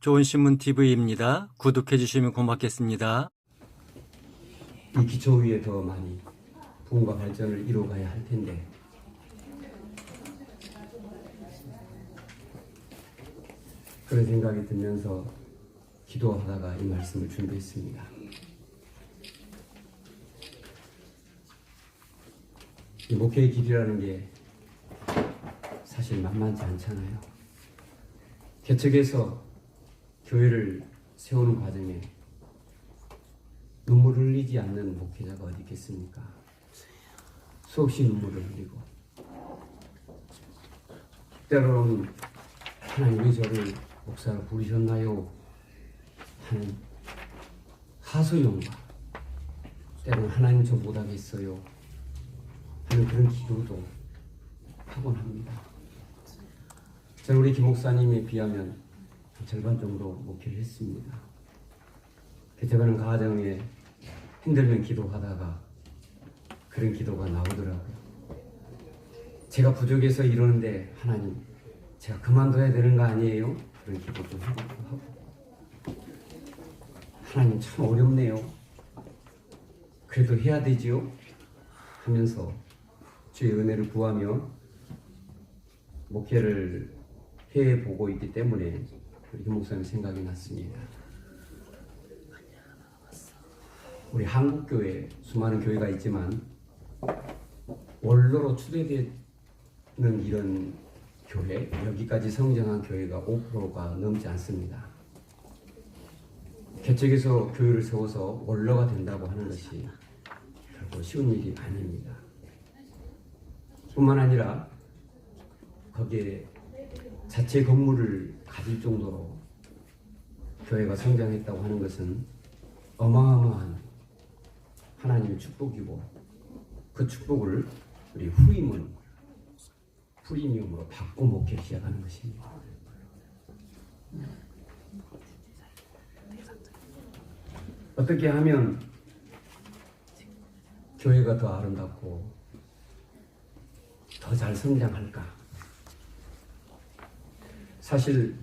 좋은신문TV입니다. 구독해 주시면 고맙겠습니다. 이 기초 위에 더 많이 부흥과 발전을 이루어가야 할 텐데 그런 생각이 들면서 기도하다가 이 말씀을 준비했습니다. 이 목회의 길이라는 게 사실 만만치 않잖아요. 개척해서 교회를 세우는 과정에 눈물을 흘리지 않는 목회자가 어디 있겠습니까? 수없이 눈물을 흘리고 때로는 하나님 왜 저를 목사로 부르셨나요? 하는 하소연과 때로는 하나님 저 못하겠어요 하는 그런 기도도 하곤 합니다. 저는 우리 김 목사님에 비하면 절반 정도 목회를 했습니다. 개척하는 과정에 힘들면 기도하다가 그런 기도가 나오더라고요. 제가 부족해서 이러는데 하나님 제가 그만둬야 되는 거 아니에요? 그런 기도도 하고 하나님 참 어렵네요. 그래도 해야 되지요? 하면서 주의 은혜를 구하며 목회를 해보고 있기 때문에 우리 김 목사님 생각이 났습니다. 우리 한국교회 수많은 교회가 있지만 원로로 추대되는 이런 교회, 여기까지 성장한 교회가 5%가 넘지 않습니다. 개척에서 교회를 세워서 원로가 된다고 하는 것이 결코 쉬운 일이 아닙니다. 뿐만 아니라 거기에 자체 건물을 가질 정도로 교회가 성장했다고 하는 것은 어마어마한 하나님의 축복이고 그 축복을 우리 후임은 프리미엄으로 받고 목회 시작하는 것입니다. 어떻게 하면 교회가 더 아름답고 더 잘 성장할까? 사실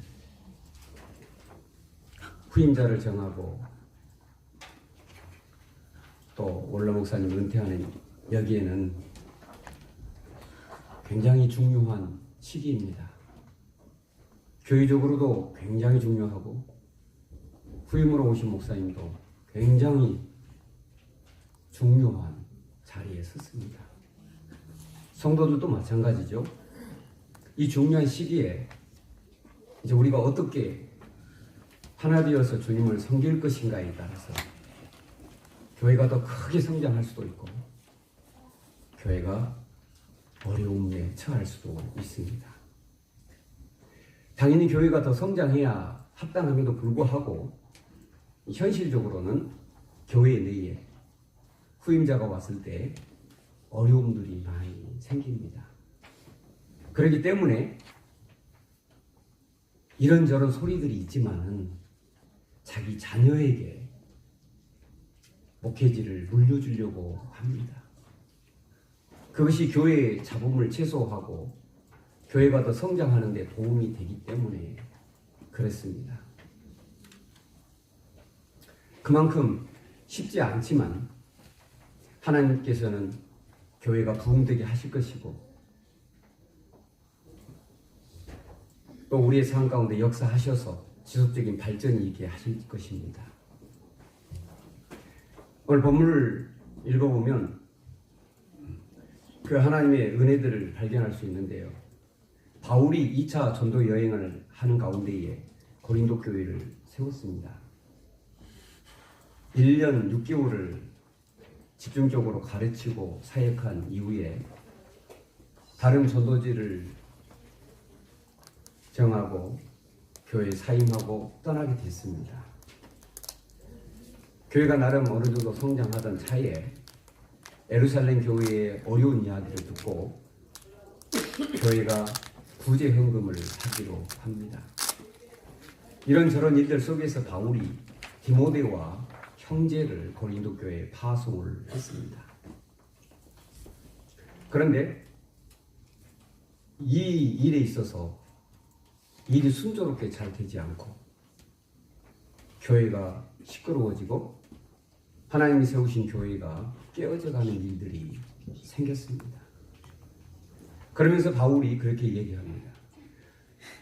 후임자를 정하고 또 원로 목사님 은퇴하는 여기에는 굉장히 중요한 시기입니다. 교회적으로도 굉장히 중요하고 후임으로 오신 목사님도 굉장히 중요한 자리에 섰습니다. 성도들도 마찬가지죠. 이 중요한 시기에 이제 우리가 어떻게 하나 되어서 주님을 섬길 것인가에 따라서 교회가 더 크게 성장할 수도 있고 교회가 어려움에 처할 수도 있습니다. 당연히 교회가 더 성장해야 합당함에도 불구하고 현실적으로는 교회 내에 후임자가 왔을 때 어려움들이 많이 생깁니다. 그렇기 때문에 이런저런 소리들이 있지만은 자기 자녀에게 목회지를 물려주려고 합니다. 그것이 교회의 잡음을 최소화하고 교회가 더 성장하는 데 도움이 되기 때문에 그렇습니다. 그만큼 쉽지 않지만 하나님께서는 교회가 부흥되게 하실 것이고 또 우리의 삶 가운데 역사하셔서 지속적인 발전이 있게 하실 것입니다. 오늘 본문을 읽어보면 그 하나님의 은혜들을 발견할 수 있는데요. 바울이 2차 전도 여행을 하는 가운데에 고린도 교회를 세웠습니다. 1년 6개월을 집중적으로 가르치고 사역한 이후에 다른 전도지를 정하고 교회에 사임하고 떠나게 됐습니다. 교회가 나름 어느 정도 성장하던 차에 예루살렘 교회의 어려운 이야기를 듣고 교회가 구제 현금을 하기로 합니다. 이런저런 일들 속에서 바울이 디모데와 형제를 고린도 교회에 파송을 했습니다. 그런데 이 일에 있어서 일이 순조롭게 잘 되지 않고 교회가 시끄러워지고 하나님이 세우신 교회가 깨어져가는 일들이 생겼습니다. 그러면서 바울이 그렇게 얘기합니다.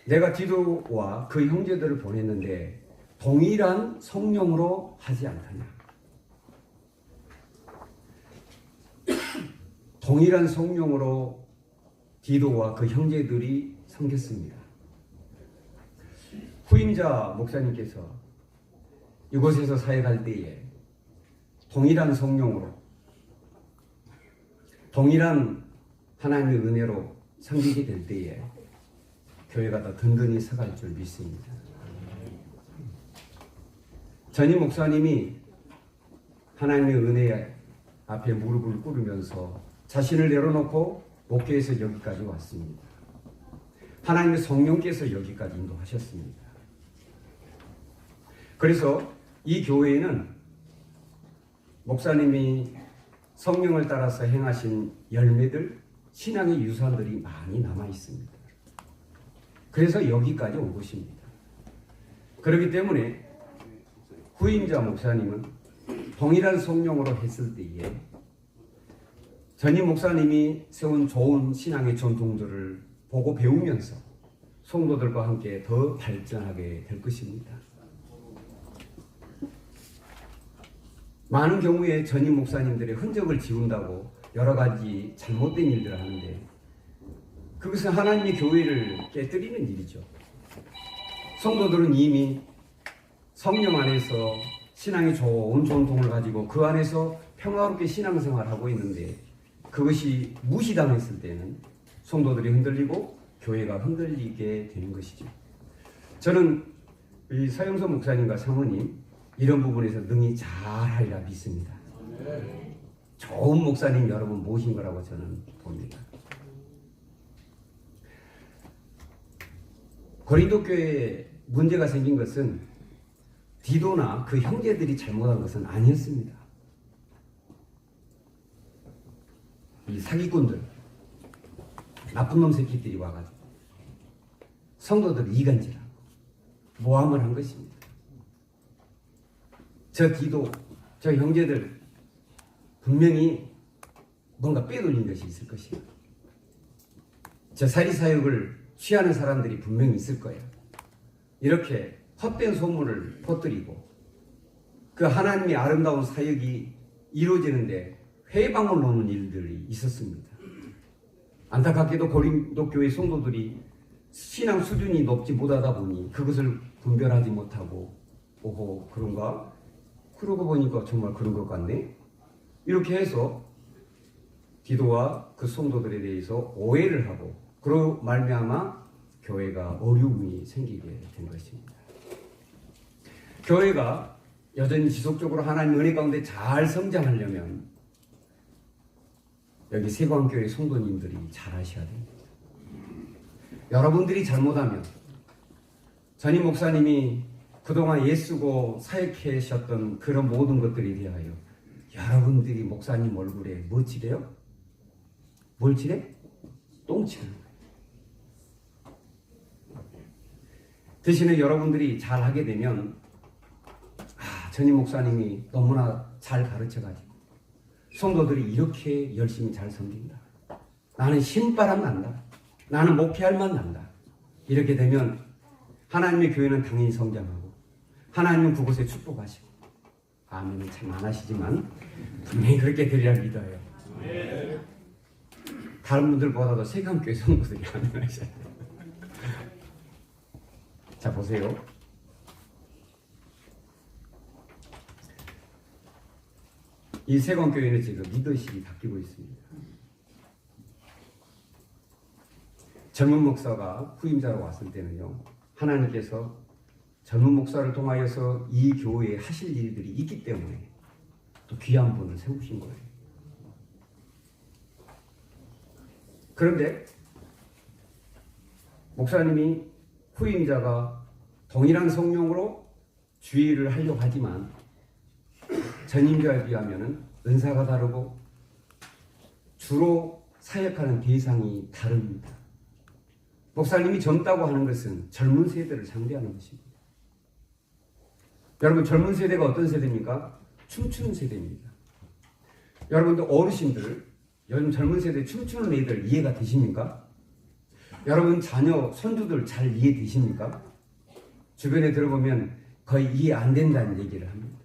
내가 디도와 그 형제들을 보냈는데 동일한 성령으로 하지 않더냐. 동일한 성령으로 디도와 그 형제들이 섬겼습니다. 후임자 목사님께서 이곳에서 사역할 때에 동일한 성령으로 동일한 하나님의 은혜로 섬기게 될 때에 교회가 더 든든히 서갈 줄 믿습니다. 전임 목사님이 하나님의 은혜 앞에 무릎을 꿇으면서 자신을 내려놓고 목회에서 여기까지 왔습니다. 하나님의 성령께서 여기까지 인도하셨습니다. 그래서 이 교회에는 목사님이 성령을 따라서 행하신 열매들, 신앙의 유산들이 많이 남아 있습니다. 그래서 여기까지 온 것입니다. 그렇기 때문에 후임자 목사님은 동일한 성령으로 했을 때에 전임 목사님이 세운 좋은 신앙의 전통들을 보고 배우면서 성도들과 함께 더 발전하게 될 것입니다. 많은 경우에 전임 목사님들의 흔적을 지운다고 여러 가지 잘못된 일들을 하는데 그것은 하나님의 교회를 깨뜨리는 일이죠. 성도들은 이미 성령 안에서 신앙의 좋은 전통을 가지고 그 안에서 평화롭게 신앙생활을 하고 있는데 그것이 무시당했을 때는 성도들이 흔들리고 교회가 흔들리게 되는 것이죠. 저는 이 서영선 목사님과 사모님 이런 부분에서 능히 잘하리라 믿습니다. 좋은 목사님 여러분 모신 거라고 저는 봅니다. 고린도 교회에 문제가 생긴 것은 디도나 그 형제들이 잘못한 것은 아니었습니다. 이 사기꾼들, 나쁜 놈 새끼들이 와가지고 성도들을 이간질하고 모함을 한 것입니다. 저 디도, 저 형제들 분명히 뭔가 빼돌린 것이 있을 것이에요. 저 사리사욕을 취하는 사람들이 분명히 있을 거예요. 이렇게 헛된 소문을 퍼뜨리고 그 하나님의 아름다운 사역이 이루어지는데 회방을 놓는 일들이 있었습니다. 안타깝게도 고린도 교회 성도들이 신앙 수준이 높지 못하다 보니 그것을 분별하지 못하고 오호 그런가? 그러고 보니까 정말 그런 것 같네? 이렇게 해서 디도와 그 성도들에 대해서 오해를 하고 그로 말미암아 교회가 어려움이 생기게 된 것입니다. 교회가 여전히 지속적으로 하나님 은혜 가운데 잘 성장하려면 여기 세광교회 성도님들이 잘 하셔야 됩니다. 여러분들이 잘못하면 전임 목사님이 그동안 예수고 사역하셨던 그런 모든 것들에 대하여 여러분들이 목사님 얼굴에 뭐 칠해요? 뭘 칠해? 똥 칠하는 거예요. 대신에 여러분들이 잘 하게 되면 전임 목사님이 너무나 잘 가르쳐가지고 성도들이 이렇게 열심히 잘 섬긴다. 나는 신바람 난다. 나는 목회할 만 난다. 이렇게 되면 하나님의 교회는 당연히 성장하고 하나님은 그곳에 축복하시고 아멘은 참 안 하시지만 분명히 그렇게 되리라 믿어요. 다른 분들보다도 세강교회 성도들이 아멘 하셔야 돼요. 자 보세요. 이 세광교회는 지금 리더십이 바뀌고 있습니다. 젊은 목사가 후임자로 왔을 때는요, 하나님께서 젊은 목사를 통하여서 이 교회에 하실 일들이 있기 때문에 또 귀한 분을 세우신 거예요. 그런데 목사님이 후임자가 동일한 성령으로 주의를 하려고 하지만 전임자에 비하면 은사가 다르고 주로 사역하는 대상이 다릅니다. 목사님이 젊다고 하는 것은 젊은 세대를 상대하는 것입니다. 여러분 젊은 세대가 어떤 세대입니까? 춤추는 세대입니다. 여러분들 어르신들, 요즘 젊은 세대 춤추는 애들 이해가 되십니까? 여러분 자녀, 손주들 잘 이해되십니까? 주변에 들어보면 거의 이해 안 된다는 얘기를 합니다.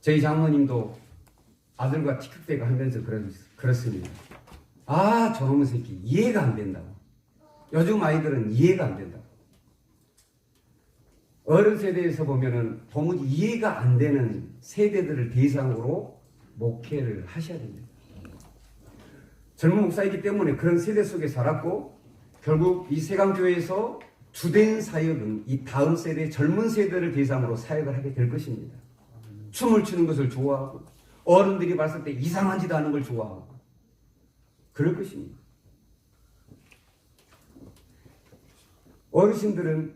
저희 장모님도 아들과 티격태격 하면서 그렇습니다. 아, 저놈의 새끼 이해가 안 된다고. 요즘 아이들은 이해가 안 된다고. 어른 세대에서 보면은 도무지 이해가 안 되는 세대들을 대상으로 목회를 하셔야 됩니다. 젊은 목사이기 때문에 그런 세대 속에 살았고, 결국 이 세강교회에서 주된 사역은 이 다음 세대 젊은 세대를 대상으로 사역을 하게 될 것입니다. 춤을 추는 것을 좋아하고 어른들이 봤을 때 이상한 짓 하는 걸 좋아하고 그럴 것입니다. 어르신들은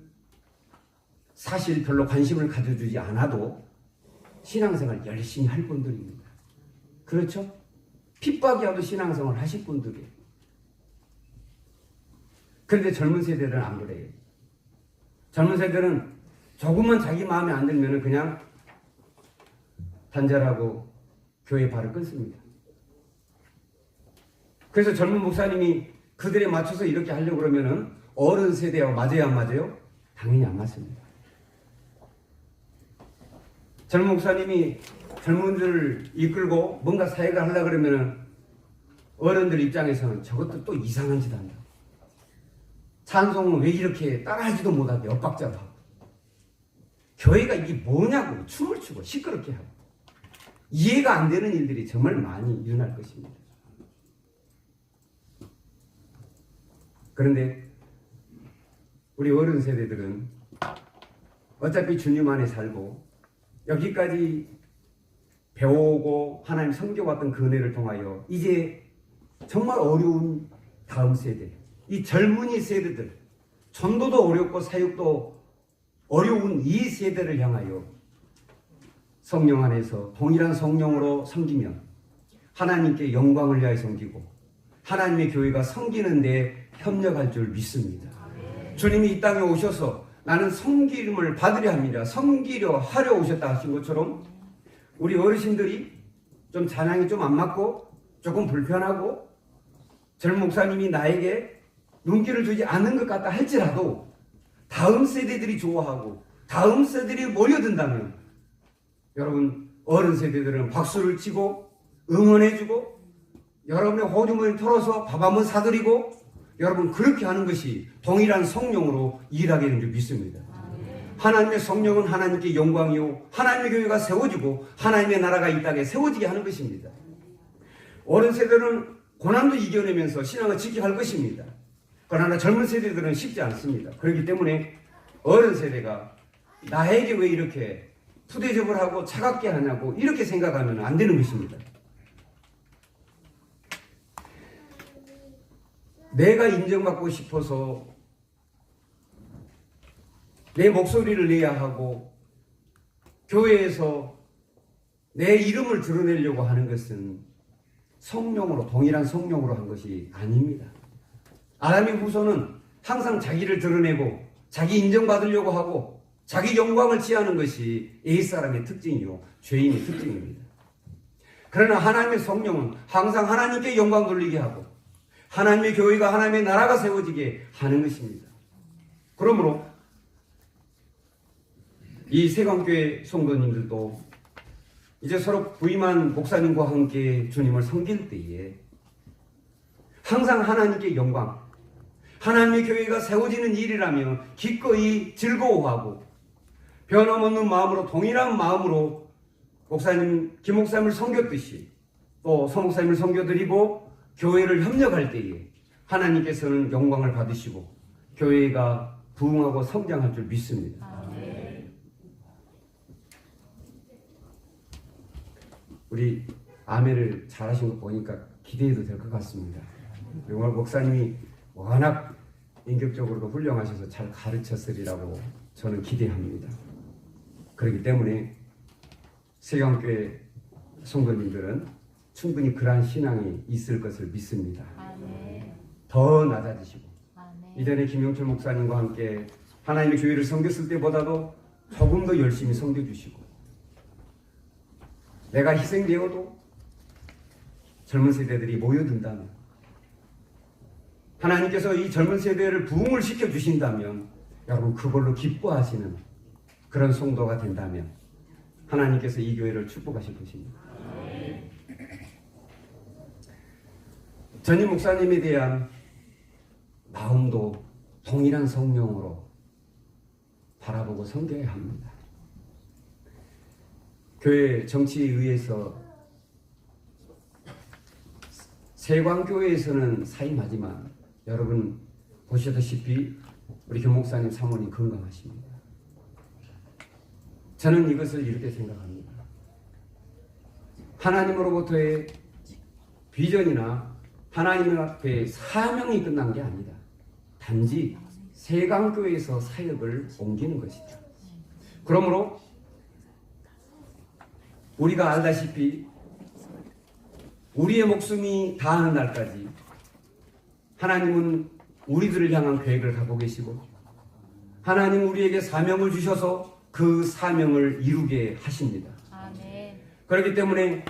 사실 별로 관심을 가져주지 않아도 신앙생활 열심히 할 분들입니다. 그렇죠? 핍박이라도 신앙생활 하실 분들이에요. 그런데 젊은 세대들은 안 그래요. 젊은 세대는 조금만 자기 마음에 안 들면 그냥 단절하고 교회 발을 끊습니다. 그래서 젊은 목사님이 그들에 맞춰서 이렇게 하려고 그러면은 어른 세대와 맞아요, 안 맞아요? 당연히 안 맞습니다. 젊은 목사님이 젊은들을 이끌고 뭔가 사역을 하려고 그러면은 어른들 입장에서는 저것도 또 이상한 짓 한다. 찬송은 왜 이렇게 따라하지도 못하게 엇박자로 하고. 교회가 이게 뭐냐고 춤을 추고 시끄럽게 하고. 이해가 안 되는 일들이 정말 많이 일어날 것입니다. 그런데 우리 어른 세대들은 어차피 주님 안에 살고 여기까지 배우고 하나님 섬겨왔던 그 은혜를 통하여 이제 정말 어려운 다음 세대, 이 젊은이 세대들, 전도도 어렵고 사역도 어려운 이 세대를 향하여 성령 안에서 동일한 성령으로 섬기면 하나님께 영광을 위하여 섬기고 하나님의 교회가 섬기는 데 협력할 줄 믿습니다. 주님이 이 땅에 오셔서 나는 섬김을 받으려 합니다. 섬기려 하려 오셨다 하신 것처럼 우리 어르신들이 좀 찬양이 좀 안 맞고 조금 불편하고 젊은 목사님이 나에게 눈길을 주지 않는 것 같다 할지라도 다음 세대들이 좋아하고 다음 세대들이 모여든다면 여러분 어른 세대들은 박수를 치고 응원해주고 여러분의 호주머니 털어서 밥 한번 사드리고 여러분 그렇게 하는 것이 동일한 성령으로 일하게 되는 줄 믿습니다. 하나님의 성령은 하나님께 영광이요 하나님의 교회가 세워지고 하나님의 나라가 이 땅에 세워지게 하는 것입니다. 어른 세대는 고난도 이겨내면서 신앙을 지켜갈 것입니다. 그러나 젊은 세대들은 쉽지 않습니다. 그렇기 때문에 어른 세대가 나에게 왜 이렇게 푸대접을 하고 차갑게 하냐고 이렇게 생각하면 안 되는 것입니다. 내가 인정받고 싶어서 내 목소리를 내야 하고 교회에서 내 이름을 드러내려고 하는 것은 성령으로 동일한 성령으로 한 것이 아닙니다. 아담의 후손은 항상 자기를 드러내고 자기 인정받으려고 하고 자기 영광을 취하는 것이 옛사람의 특징이요 죄인의 특징입니다. 그러나 하나님의 성령은 항상 하나님께 영광 돌리게 하고 하나님의 교회가 하나님의 나라가 세워지게 하는 것입니다. 그러므로 이 세강교회 성도님들도 이제 서로 부임한 목사님과 함께 주님을 섬길 때에 항상 하나님께 영광, 하나님의 교회가 세워지는 일이라면 기꺼이 즐거워하고 변함없는 마음으로 동일한 마음으로 목사님, 김 목사님을 섬겼듯이 또 서 목사님을 섬겨드리고 교회를 협력할 때에 하나님께서는 영광을 받으시고 교회가 부흥하고 성장할 줄 믿습니다. 우리 아멘을 잘하신 거 보니까 기대해도 될 것 같습니다. 오늘 목사님이 워낙 인격적으로도 훌륭하셔서 잘 가르쳤으리라고 저는 기대합니다. 그렇기 때문에 세강교회 성도님들은 충분히 그러한 신앙이 있을 것을 믿습니다. 더 낮아지시고 이전에 김용철 목사님과 함께 하나님의 교회를 섬겼을 때보다도 조금 더 열심히 섬겨주시고, 내가 희생되어도 젊은 세대들이 모여든다면, 하나님께서 이 젊은 세대를 부흥을 시켜주신다면, 여러분 그걸로 기뻐하시는 그런 성도가 된다면 하나님께서 이 교회를 축복하실 것입니다. 전임 목사님에 대한 마음도 동일한 성령으로 바라보고 섬겨야 합니다. 교회 정치에 의해서 세광교회에서는 사임하지만 여러분 보시다시피 우리 김 목사님 사모님 건강하십니다. 저는 이것을 이렇게 생각합니다. 하나님으로부터의 비전이나 하나님 앞에 사명이 끝난 게 아니다. 단지 세강교회에서 사역을 옮기는 것이다. 그러므로 우리가 알다시피 우리의 목숨이 다하는 날까지 하나님은 우리들을 향한 계획을 갖고 계시고, 하나님 우리에게 사명을 주셔서 그 사명을 이루게 하십니다. 아멘. 그렇기 때문에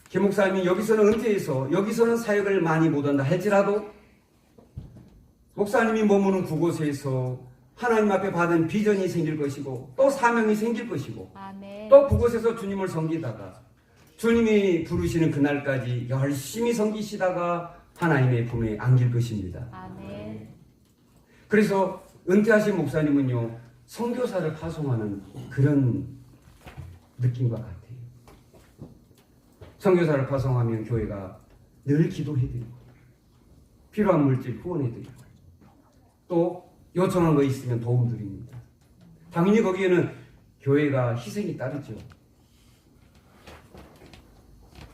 김 목사님이 여기서는 은퇴해서 여기서는 사역을 많이 못한다 할지라도 목사님이 머무는 그곳에서 하나님 앞에 받은 비전이 생길 것이고 또 사명이 생길 것이고, 아멘. 또 그곳에서 주님을 섬기다가 주님이 부르시는 그날까지 열심히 섬기시다가 하나님의 품에 안길 것입니다. 아멘. 그래서 은퇴하신 목사님은요, 선교사를 파송하는 그런 느낌과 같아요. 선교사를 파송하면 교회가 늘 기도해드리고 필요한 물질 후원해드리고 또 요청한 거 있으면 도움드립니다. 당연히 거기에는 교회가 희생이 따르죠.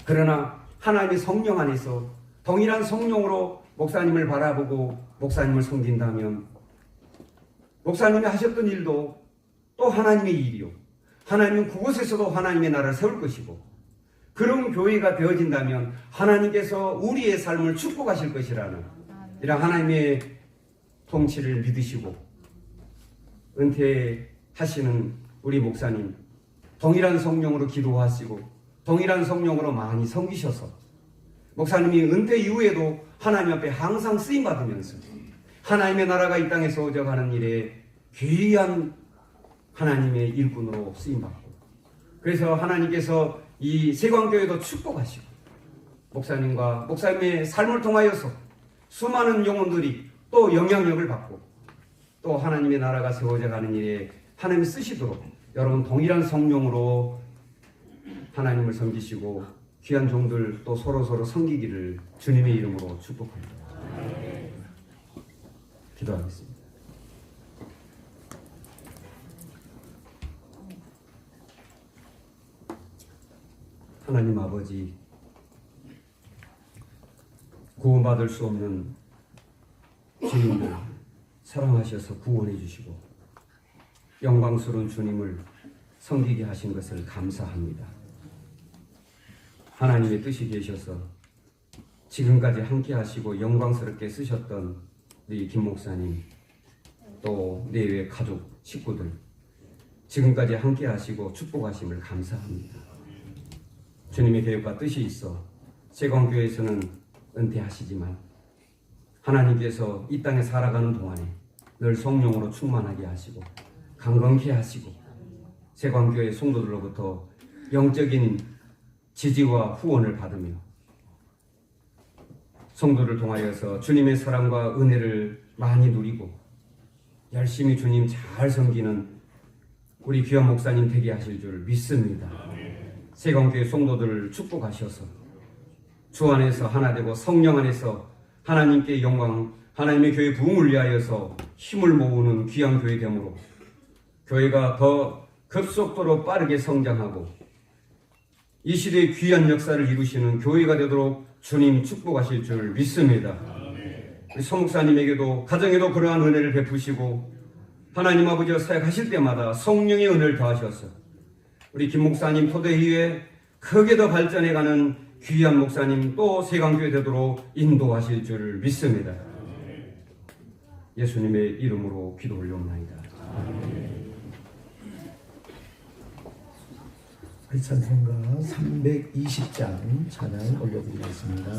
그러나 하나님의 성령 안에서 동일한 성령으로 목사님을 바라보고 목사님을 섬긴다면 목사님이 하셨던 일도 또 하나님의 일이요, 하나님은 그곳에서도 하나님의 나라를 세울 것이고, 그런 교회가 되어진다면 하나님께서 우리의 삶을 축복하실 것이라는 이런 하나님의 통치를 믿으시고 은퇴하시는 우리 목사님 동일한 성령으로 기도하시고 동일한 성령으로 많이 섬기셔서 목사님이 은퇴 이후에도 하나님 앞에 항상 쓰임받으면서 하나님의 나라가 이 땅에서 오져가는 일에 귀한 하나님의 일꾼으로 쓰임받고, 그래서 하나님께서 이 세광교회도 축복하시고 목사님과 목사님의 삶을 통하여서 수많은 영혼들이 또 영향력을 받고 또 하나님의 나라가 세워져가는 일에 하나님이 쓰시도록 여러분 동일한 성령으로 하나님을 섬기시고 귀한 종들 또 서로서로 섬기기를 주님의 이름으로 축복합니다. 기도하겠습니다. 하나님 아버지, 구원받을 수 없는 죄인들 사랑하셔서 구원해 주시고 영광스러운 주님을 섬기게 하신 것을 감사합니다. 하나님의 뜻이 계셔서 지금까지 함께 하시고 영광스럽게 쓰셨던 우리 김 목사님 또 내외 가족 식구들 지금까지 함께 하시고 축복하심을 감사합니다. 주님의 계획과 뜻이 있어 세광교회에서는 은퇴하시지만 하나님께서 이 땅에 살아가는 동안에 늘 성령으로 충만하게 하시고 강건케 하시고 세광교회 성도들로부터 영적인 지지와 후원을 받으며 성도를 통하여서 주님의 사랑과 은혜를 많이 누리고 열심히 주님 잘 섬기는 우리 귀한 목사님 되게 하실 줄 믿습니다. 세광교회 성도들을 축복하셔서 주 안에서 하나 되고 성령 안에서 하나님께 영광, 하나님의 교회 부흥을 위하여서 힘을 모으는 귀한 교회 되므로 교회가 더 급속도로 빠르게 성장하고 이 시대의 귀한 역사를 이루시는 교회가 되도록 주님 축복하실 줄 믿습니다. 우리 서 목사님에게도 가정에도 그러한 은혜를 베푸시고 하나님 아버지와 사역하실 때마다 성령의 은혜를 더하셔서 우리 김 목사님 토대 이후에 크게 더 발전해가는 귀한 목사님 또 세광교회 되도록 인도하실 줄 믿습니다. 예수님의 이름으로 기도 올려옵나이다. 찬송가 320장 찬양 올려드리겠습니다.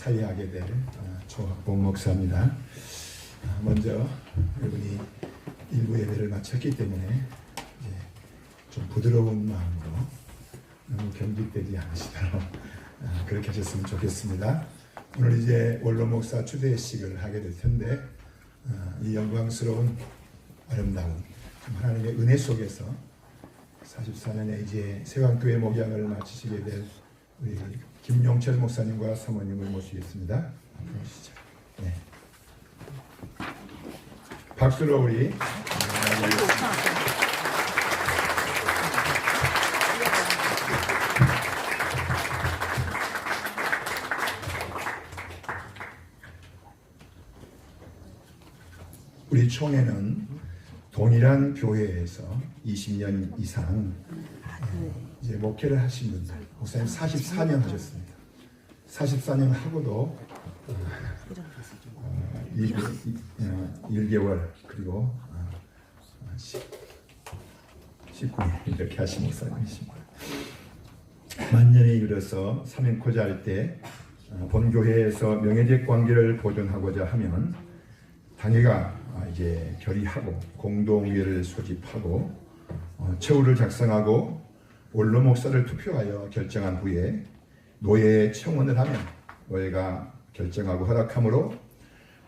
사회하게 될 조학봉 목사입니다. 먼저 여러분이 일부 예배를 마쳤기 때문에 이제 좀 부드러운 마음으로 너무 경직되지 않으시도록 그렇게 하셨으면 좋겠습니다. 오늘 이제 원로 목사 추대식을 하게 될 텐데 이 영광스러운 아름다운 하나님의 은혜 속에서 44년에 이제 세왕교회 목양을 마치시게 될 우리 김용철 목사님과 사모님을 모시겠습니다. 앞으로 오시죠. 네. 박수로 우리 우리 총회는 동일한 교회에서 20년 이상 이제 목회를 하신 분들, 목사님 44년 하셨습니다. 44년 하고도 1개월 그리고 19년 이렇게 하신 목사님이십니다. 만년에 이르러서 사명코자 할 때 본교회에서 명예직 관계를 보존하고자 하면 당회가 이제 결의하고 공동위를 소집하고 최후를 작성하고 원로 목사를 투표하여 결정한 후에 노예에 청원을 하면 노예가 결정하고 허락하므로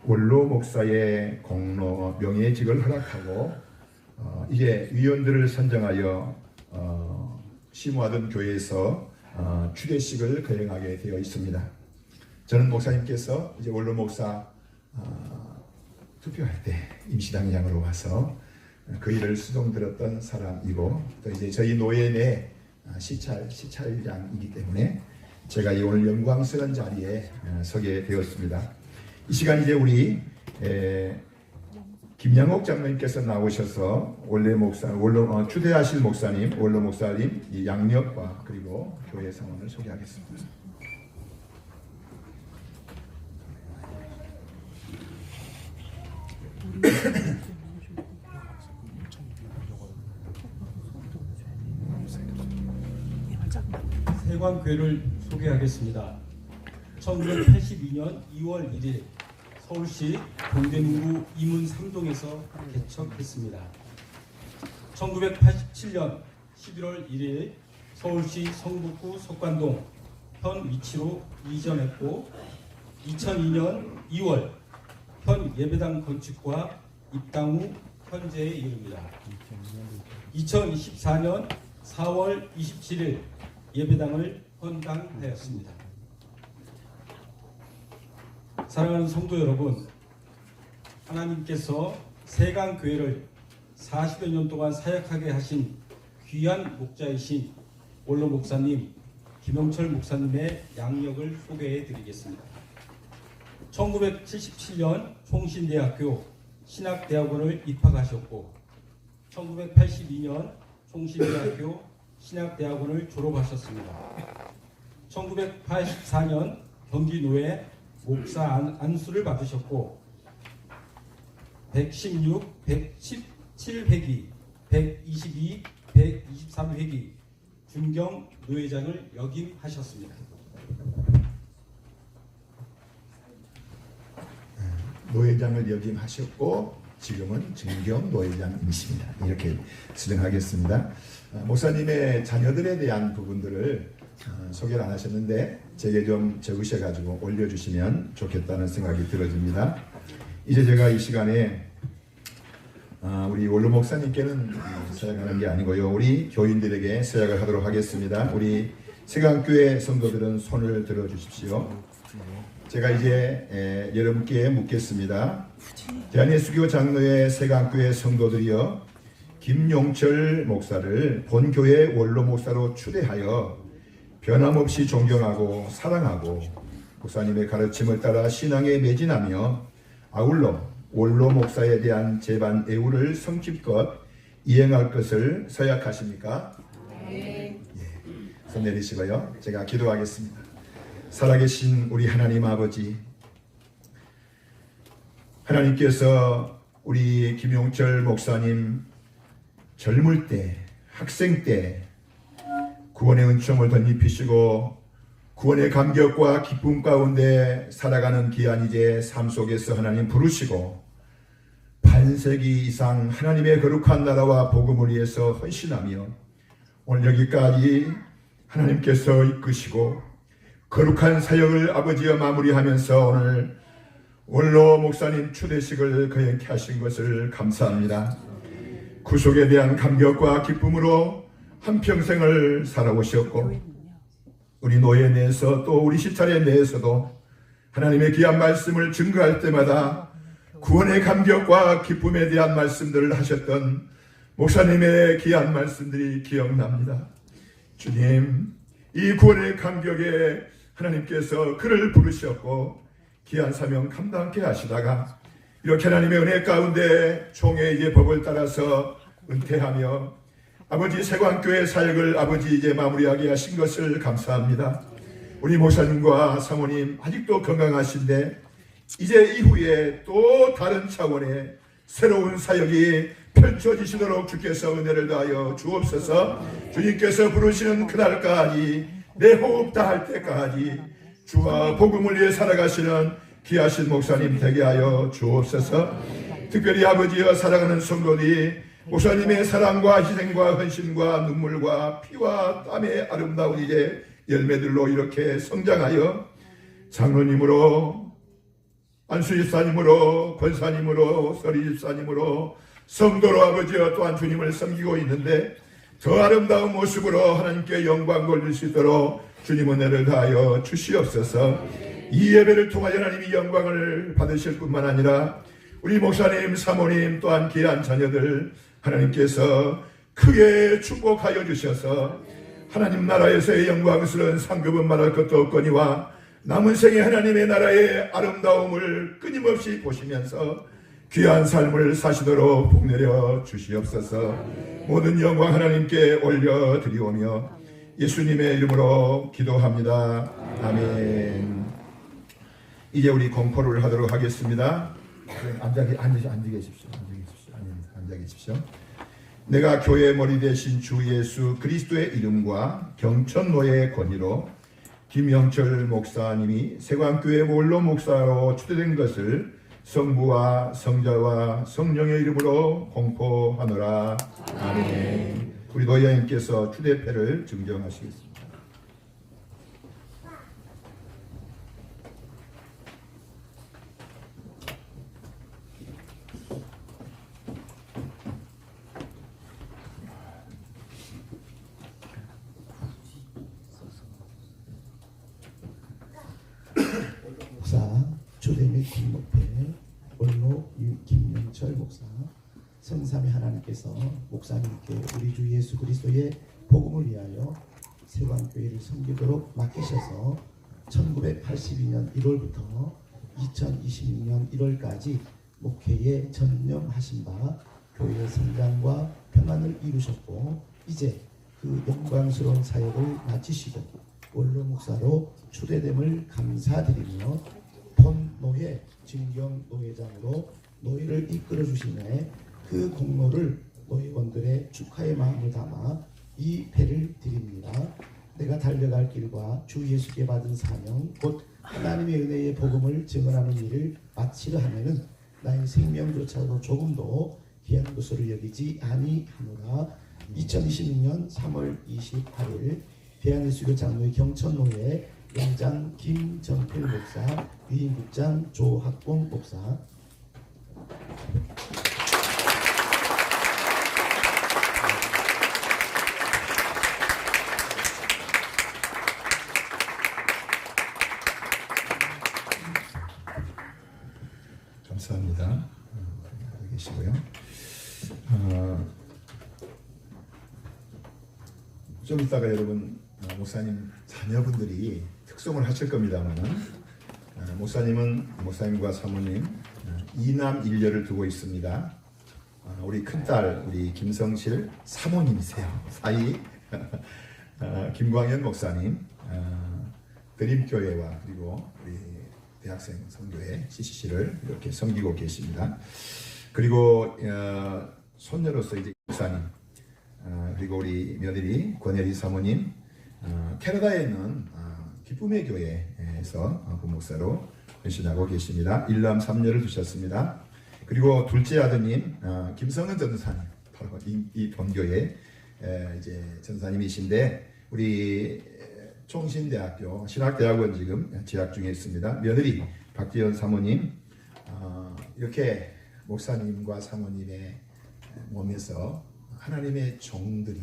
원로 목사의 공로 명예직을 허락하고 이제 위원들을 선정하여 심호하던 교회에서 추대식을 거행하게 되어 있습니다. 저는 목사님께서 이제 원로 목사 투표할 때 임시당장으로 와서 그 일을 수동들었던 사람이고 또 이제 저희 노예 내 시찰장이기 때문에 제가 이 오늘 영광스러운 자리에 서게 되었습니다. 이 시간 이제 우리 김양옥 장로님께서 나오셔서 원래 목사, 추대하실 목사님, 원로 목사님 이 양력과 그리고 교회 상황을 소개하겠습니다. 세관교회를 소개하겠습니다. 1982년 2월 1일 서울시 동대문구 이문 3동에서 개척했습니다. 1987년 11월 1일 서울시 성북구 석관동 현 위치로 이전했고 2002년 2월 현 예배당 건축과 입당 후 현재에 이릅니다. 2014년 4월 27일 예배당을 헌당하였습니다. 사랑하는 성도 여러분, 하나님께서 세강교회를 40여 년 동안 사역하게 하신 귀한 목자이신 원로 목사님 김영철 목사님의 양력을 소개해 드리겠습니다. 1977년 총신대학교 신학대학원을 입학하셨고 1982년 총신대학교 신학대학원을 졸업하셨습니다. 1984년 경기노회 목사 안수를 받으셨고 116, 117회기, 122, 123회기 중경 노회장을 역임하셨습니다. 노회장을 역임하셨고 지금은 중경 노회장이십니다. 이렇게 수정하겠습니다. 목사님의 자녀들에 대한 부분들을 소개를 안 하셨는데 제게 좀 적으셔가지고 올려주시면 좋겠다는 생각이 들어집니다. 이제 제가 이 시간에 우리 원로 목사님께는 서약하는 게 아니고요. 우리 교인들에게 서약을 하도록 하겠습니다. 우리 세강교회 성도들은 손을 들어주십시오. 제가 이제 여러분께 묻겠습니다. 대한예수교 장로회 세강교회 성도들이여 김용철 목사를 본교회 원로 목사로 추대하여 변함없이 존경하고 사랑하고 목사님의 가르침을 따라 신앙에 매진하며 아울러 원로 목사에 대한 제반 애우를 성실껏 이행할 것을 서약하십니까? 네. 예. 손 내리시고요. 제가 기도하겠습니다. 살아계신 우리 하나님 아버지, 하나님께서 우리 김용철 목사님 젊을 때, 학생 때 구원의 은총을 덧입히시고 구원의 감격과 기쁨 가운데 살아가는 귀한 이제 삶 속에서 하나님 부르시고 반세기 이상 하나님의 거룩한 나라와 복음을 위해서 헌신하며 오늘 여기까지 하나님께서 이끄시고 거룩한 사역을 아버지와 마무리하면서 오늘 원로 목사님 추대식을 거행케 하신 것을 감사합니다. 구속에 대한 감격과 기쁨으로 한평생을 살아오셨고 우리 노예 내에서 또 우리 시찰에 내에서도 하나님의 귀한 말씀을 증거할 때마다 구원의 감격과 기쁨에 대한 말씀들을 하셨던 목사님의 귀한 말씀들이 기억납니다. 주님, 이 구원의 감격에 하나님께서 그를 부르셨고 귀한 사명 감당케 하시다가 이렇게 하나님의 은혜 가운데 총회 이제 법을 따라서 은퇴하며 아버지 세관교회 사역을 아버지 이제 마무리하게 하신 것을 감사합니다. 우리 목사님과 사모님 아직도 건강하신데 이제 이후에 또 다른 차원의 새로운 사역이 펼쳐지시도록 주께서 은혜를 다하여 주옵소서. 주님께서 부르시는 그날까지 내 호흡 다할 때까지 주와 복음을 위해 살아가시는 귀하신 목사님 되게 하여 주옵소서. 특별히 아버지와 사랑하는 성도들이 목사님의 사랑과 희생과 헌신과 눈물과 피와 땀의 아름다운 이제 열매들로 이렇게 성장하여 장로님으로 안수집사님으로 권사님으로 서리집사님으로 성도로 아버지와 또한 주님을 섬기고 있는데 더 아름다운 모습으로 하나님께 영광 돌릴 수 있도록 주님 은혜를 다하여 주시옵소서. 이 예배를 통하여 하나님이 영광을 받으실 뿐만 아니라 우리 목사님, 사모님 또한 귀한 자녀들 하나님께서 크게 축복하여 주셔서 하나님 나라에서의 영광스러운 상급은 말할 것도 없거니와 남은 생에 하나님의 나라의 아름다움을 끊임없이 보시면서 귀한 삶을 사시도록 복내려 주시옵소서. 모든 영광 하나님께 올려드리오며 예수님의 이름으로 기도합니다. 아멘. 이제 우리 공포를 하도록 하겠습니다. 앉아 계십시오. 앉아 계십시오. 내가 교회의 머리 대신 주 예수 그리스도의 이름과 경천노예의 권위로 김영철 목사님이 세관교회 원로 목사로 추대된 것을 성부와 성자와 성령의 이름으로 공포하노라. 아멘. 우리 노예님께서 추대패를 증정하시겠습니다. 목사 주대 및 김목패 원로 김영철 목사 성삼위 하나님께서 목사님께 우리 주 예수 그리스도의 복음을 위하여 세관교회를 섬기도록 맡기셔서 1982년 1월부터 2026년 1월까지 목회에 전념하신 바 교회의 성장과 평안을 이루셨고 이제 그 영광스러운 사역을 마치시고 원로 목사로 추대됨을 감사드리며 본 노예 진경 노회장으로 노예를 이끌어 주시네 그 공로를 노예원들의 축하의 마음을 담아 이 패를 드립니다. 내가 달려갈 길과 주 예수께 받은 사명 곧 하나님의 은혜의 복음을 증언하는 일을 마치려 하면은 나의 생명조차도 조금도 귀한 것으로 여기지 아니하노라. 2026년 3월 28일 대한예수교 장로회 경천노회 영장 김정필 목사, 위임국장 조학봉 목사. 감사합니다. 하고 계시고요. 좀 이따가 여러분 목사님 자녀분들이 특송을 하실 겁니다만은 목사님과 사모님 2남 1녀를 두고 있습니다. 우리 큰딸 우리 김성실 사모님이세요. 사이 김광현 목사님 드림교회와 그리고 우리 대학생 선교회 CCC를 이렇게 섬기고 계십니다. 그리고 손녀로서 이제 목사님 그리고 우리 며느리 권혜리 사모님 캐나다에 있는 기쁨의 교회에서 부목사로 헌신하고 계십니다. 1남 3녀를 두셨습니다. 그리고 둘째 아드님 김성은 전사님 바로 이 본교회 이제 전사님이신데 우리 총신대학교 신학대학원 지금 재학 중에 있습니다. 며느리 박지연 사모님 이렇게 목사님과 사모님의 몸에서 하나님의 종들이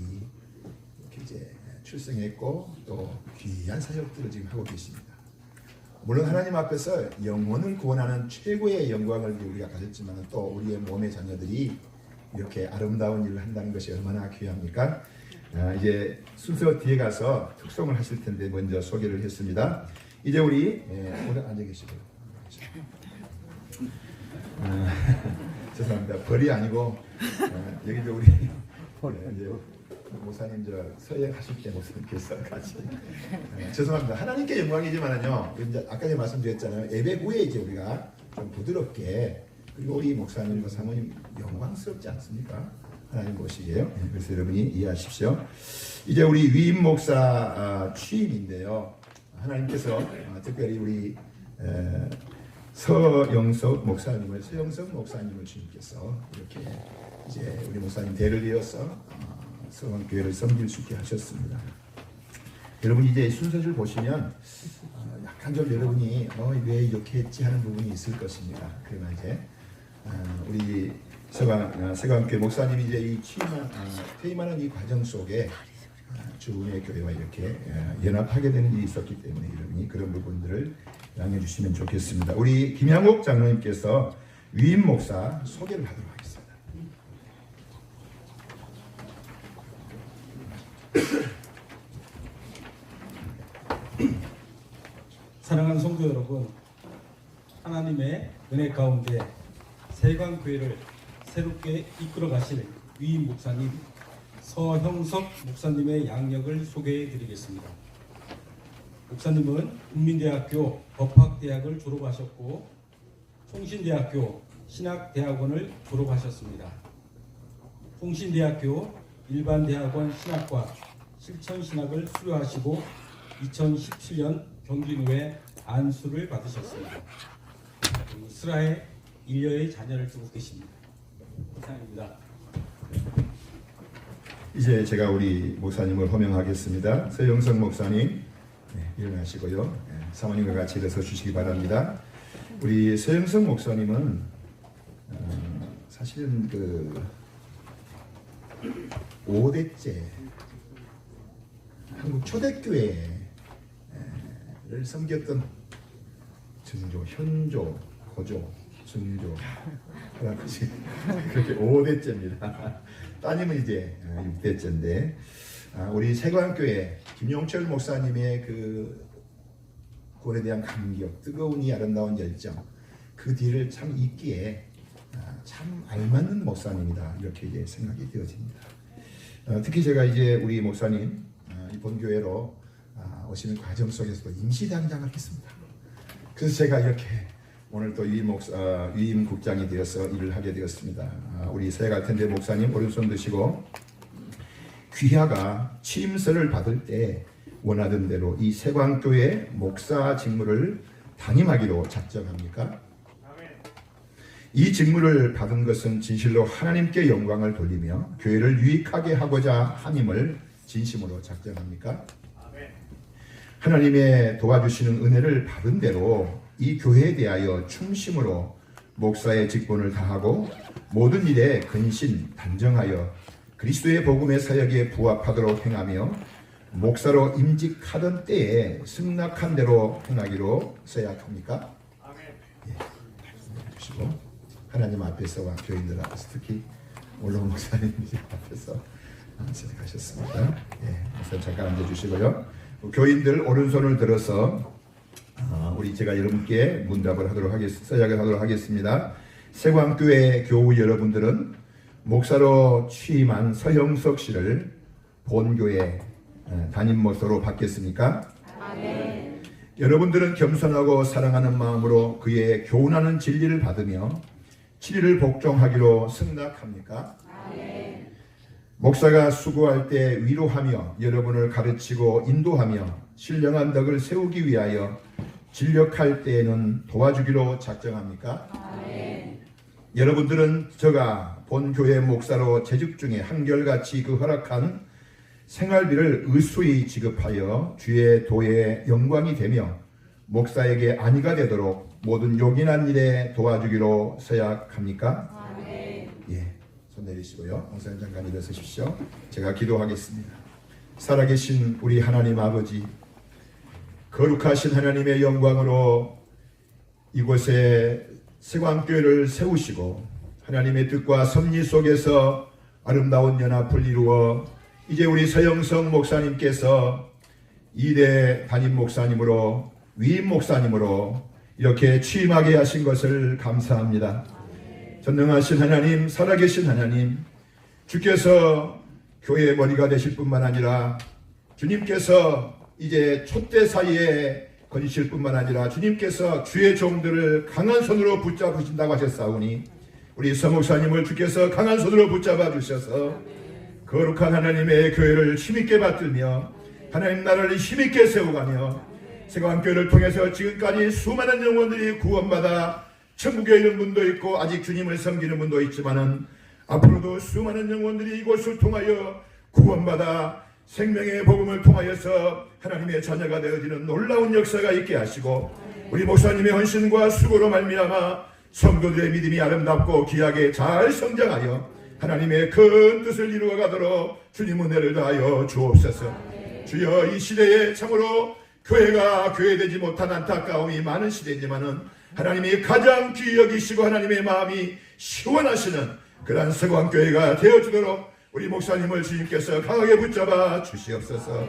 이렇게 이제 출생했고 또 귀한 사역들을 지금 하고 계십니다. 물론 하나님 앞에서 영혼을 구원하는 최고의 영광을 우리가 가졌지만 또 우리의 몸의 자녀들이 이렇게 아름다운 일을 한다는 것이 얼마나 귀합니까? 이제 순서 뒤에 가서 특송을 하실 텐데 먼저 소개를 했습니다. 이제 우리 오늘 앉아 계시고요. 죄송합니다. 벌이 아니고 여기 이제 우리 이제 목사님 서예하실 때 목사님께서 같이 죄송합니다. 하나님께 영광이지만은요. 이제 아까 전에 말씀드렸잖아요. 예배 후에 이제 우리가 좀 부드럽게 그리고 우리 목사님과 사모님 영광스럽지 않습니까? 하나님 보시기에요. 그래서 여러분이 이해하십시오. 이제 우리 위임 목사 취임인데요. 하나님께서 특별히 우리 서영석 목사님을 주님께서 이렇게 이제 우리 목사님 대를 이어서 서원교회를 섬길 수 있게 하셨습니다. 여러분 이제 순서를 보시면 약간 좀 여러분이 왜 이렇게 했지 하는 부분이 있을 것입니다. 그러나 이제 우리 세관교회 목사님이 이제 이 퇴임하는 이 과정 속에 주의 교회와 이렇게 연합하게 되는 일이 있었기 때문에 여러분이 그런 부분들을 양해해 주시면 좋겠습니다. 우리 김양옥 장로님께서 위임 목사 소개를 하도록 하겠습니다. 사랑하는 성도 여러분, 하나님의 은혜 가운데 세관교회를 새롭게 이끌어 가실 위임 목사님 서형석 목사님의 양력을 소개해 드리겠습니다. 목사님은 국민대학교 법학대학을 졸업하셨고 통신대학교 신학대학원을 졸업하셨습니다. 통신대학교 일반대학원 신학과 실천신학을 수료하시고 2017년 경기노회 안수를 받으셨습니다. 슬하에 1녀의 자녀를 두고 계십니다. 이상입니다. 이제 제가 우리 목사님을 호명하겠습니다. 서영석 목사님 일어나시고요. 사모님과 같이 일어서 주시기 바랍니다. 우리 서영석 목사님은 사실은 5대째 한국 초대교회를 섬겼던 증조, 현조, 고조, 증조 할아버지 그렇게 5대째입니다. 따님은 이제 6대째인데 우리 세관교회 김용철 목사님의 그 구원에 대한 감격, 뜨거운 이 아름다운 열정 그 뒤를 참 있기에 참 알맞는 목사님이다 이렇게 이제 생각이 되어집니다. 특히 제가 이제 우리 목사님 이 본교회로 오시는 과정 속에서도 임시당장을 했습니다. 그래서 제가 이렇게 오늘 또 위임 국장이 되어서 일을 하게 되었습니다. 우리 세갈텐데 목사님 오른손 드시고 귀하가 취임서를 받을 때 원하던 대로 이 세관교회 목사 직무를 담임하기로 작정합니까? 이 직무를 받은 것은 진실로 하나님께 영광을 돌리며 교회를 유익하게 하고자 함임을 진심으로 작정합니까? 하나님의 도와주시는 은혜를 받은 대로 이 교회에 대하여 충심으로 목사의 직분을 다하고 모든 일에 근신 단정하여 그리스도의 복음의 사역에 부합하도록 행하며 목사로 임직하던 때에 승낙한 대로 행하기로 서약합니까? 예, 주시고 하나님 앞에서와 교인들 앞에서 특히 올라온 목사님 앞에서 선택하셨습니다. 예, 목사님 잠깐 앉아주시고요. 교인들 오른손을 들어서 제가 여러분께 문답을 서약을 하도록 하겠습니다. 세관교회 교우 여러분들은 목사로 취임한 서형석 씨를 본교회 담임 목사로 받겠습니까? 아멘. 여러분들은 겸손하고 사랑하는 마음으로 그의 교훈하는 진리를 받으며 진리를 복종하기로 승낙합니까? 아멘. 목사가 수고할 때 위로하며 여러분을 가르치고 인도하며 신령한 덕을 세우기 위하여 진력할 때에는 도와주기로 작정합니까? 아멘. 여러분들은 저가 본교회 목사로 재직 중에 한결같이 그 허락한 생활비를 의수히 지급하여 주의 도에 영광이 되며 목사에게 안위가 되도록 모든 요긴한 일에 도와주기로 서약합니까? 아멘. 예, 손 내리시고요. 목사님 잠깐 일어서십시오. 제가 기도하겠습니다. 살아계신 우리 하나님 아버지, 거룩하신 하나님의 영광으로 이곳에 세관교회를 세우시고 하나님의 뜻과 섭리 속에서 아름다운 연합을 이루어 이제 우리 서영석 목사님께서 2대 담임 목사님으로 위임 목사님으로 이렇게 취임하게 하신 것을 감사합니다. 전능하신 하나님, 살아계신 하나님, 주께서 교회의 머리가 되실 뿐만 아니라 주님께서 이제 촛대 사이에 거니실 뿐만 아니라 주님께서 주의 종들을 강한 손으로 붙잡으신다고 하셨사오니 우리 서 목사님을 주께서 강한 손으로 붙잡아 주셔서 거룩한 하나님의 교회를 힘있게 받들며 하나님 나라를 힘있게 세워가며 세관교회를 통해서 지금까지 수많은 영혼들이 구원받아 천국에 있는 분도 있고 아직 주님을 섬기는 분도 있지만은 앞으로도 수많은 영혼들이 이곳을 통하여 구원받아 생명의 복음을 통하여서 하나님의 자녀가 되어지는 놀라운 역사가 있게 하시고 우리 목사님의 헌신과 수고로 말미암아 성도들의 믿음이 아름답고 귀하게 잘 성장하여 하나님의 큰 뜻을 이루어가도록 주님 은혜를 다하여 주옵소서. 주여, 이 시대에 참으로 교회가 교회되지 못한 안타까움이 많은 시대지만은 하나님이 가장 귀히 여기시고 하나님의 마음이 시원하시는 그러한 서광교회가 되어주도록 우리 목사님을 주님께서 강하게 붙잡아 주시옵소서.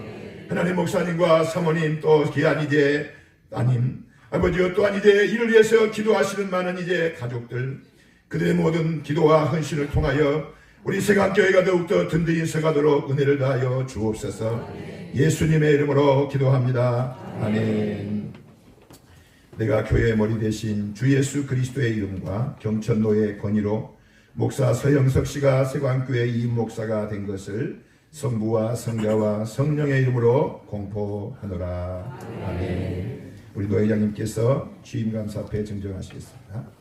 하나님, 목사님과 사모님, 또 귀한 이제 따님, 아버지여, 또한 이제 이를 위해서 기도하시는 많은 이제 가족들, 그들의 모든 기도와 헌신을 통하여 우리 세강교회가 더욱더 든든히 서가도록 은혜를 다하여 주옵소서. 예수님의 이름으로 기도합니다. 아멘. 내가 교회의 머리 대신 주 예수 그리스도의 이름과 경천노의 권위로 목사 서영석 씨가 세광교회 이임 목사가 된 것을 성부와 성자와 성령의 이름으로 공포하노라. 아멘. 우리 노회장님께서 취임감사 앞에 증정하시겠습니다.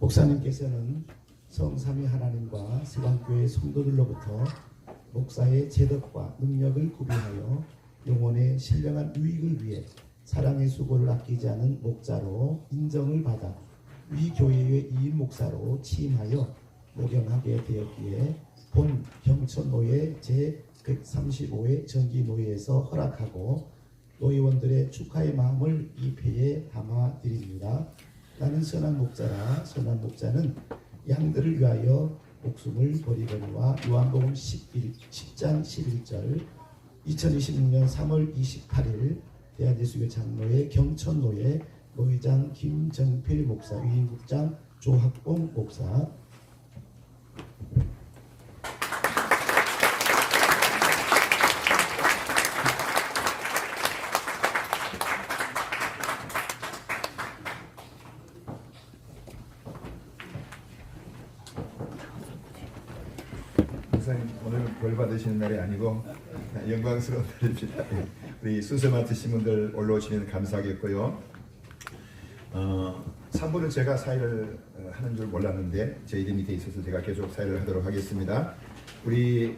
목사님께서는 성삼위 하나님과 세광교회 성도들로부터 목사의 제덕과 능력을 구비하여 영혼의 신령한 유익을 위해 사랑의 수고를 아끼지 않은 목자로 인정을 받아 위 교회의 이임 목사로 취임하여 목영하게 되었기에 본 경천노회 제135회 정기노회에서 허락하고 노회원들의 축하의 마음을 이 패에 담아드립니다. 나는 선한 목자라. 선한 목자는 양들을 위하여 목숨을 버리거니와. 요한복음 10장 11절. 2026년 3월 28일 대한예수교 장로회 경천노회 노회장 김정필 목사, 위임국장 조학봉 목사. 목사님, 오늘 벌 받으시는 날이 아니고 영광스러운 날입니다. 우리 순서 맡으신 분들 올라오시면 감사하겠고요. 3부는 제가 사회를 하는 줄 몰랐는데 제 이름 밑에 있어서 제가 계속 사회를 하도록 하겠습니다. 우리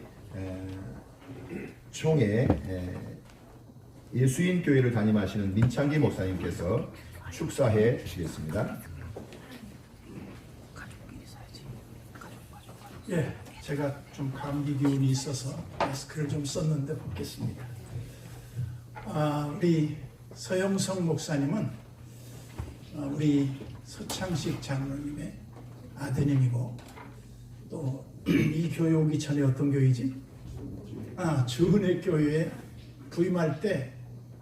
총회 예수인 교회를 담임하시는 민창기 목사님께서 축사해 주시겠습니다. 예, 제가 좀 감기 기운이 있어서 마스크를 좀 썼는데 벗겠습니다. 우리 서영석 목사님은 우리 서창식 장로님의 아드님이고, 또 이 교회 오기 전에 어떤 교회지? 주은혜 교회에 부임할 때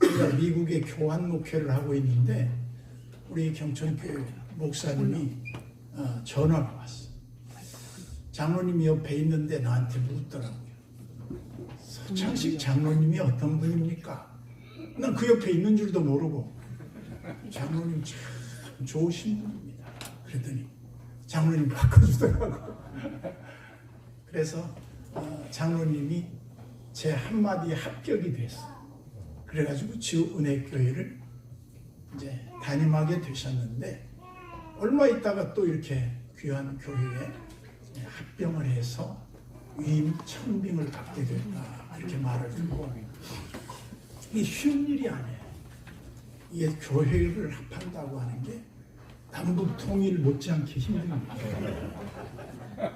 우리가 미국에 교환 목회를 하고 있는데 우리 경천교회 목사님이 전화가 왔어. 장로님이 옆에 있는데 나한테 묻더라고요. 서창식 장로님이 어떤 분입니까? 난 그 옆에 있는 줄도 모르고, 장로님 참 좋으신 분입니다. 그랬더니 장로님 바꿔주더라고. 그래서 장로님이 제 한마디에 합격이 됐어. 그래가지고 지은혜교회를 이제 담임하게 되셨는데, 얼마 있다가 또 이렇게 귀한 교회에 합병을 해서 위임 청빙을 받게 됐다, 이렇게 말을 듣고, 이게 쉬운 일이 아니에요. 이게 교회를 합한다고 하는 게 남북 통일 못지않게 힘듭니다.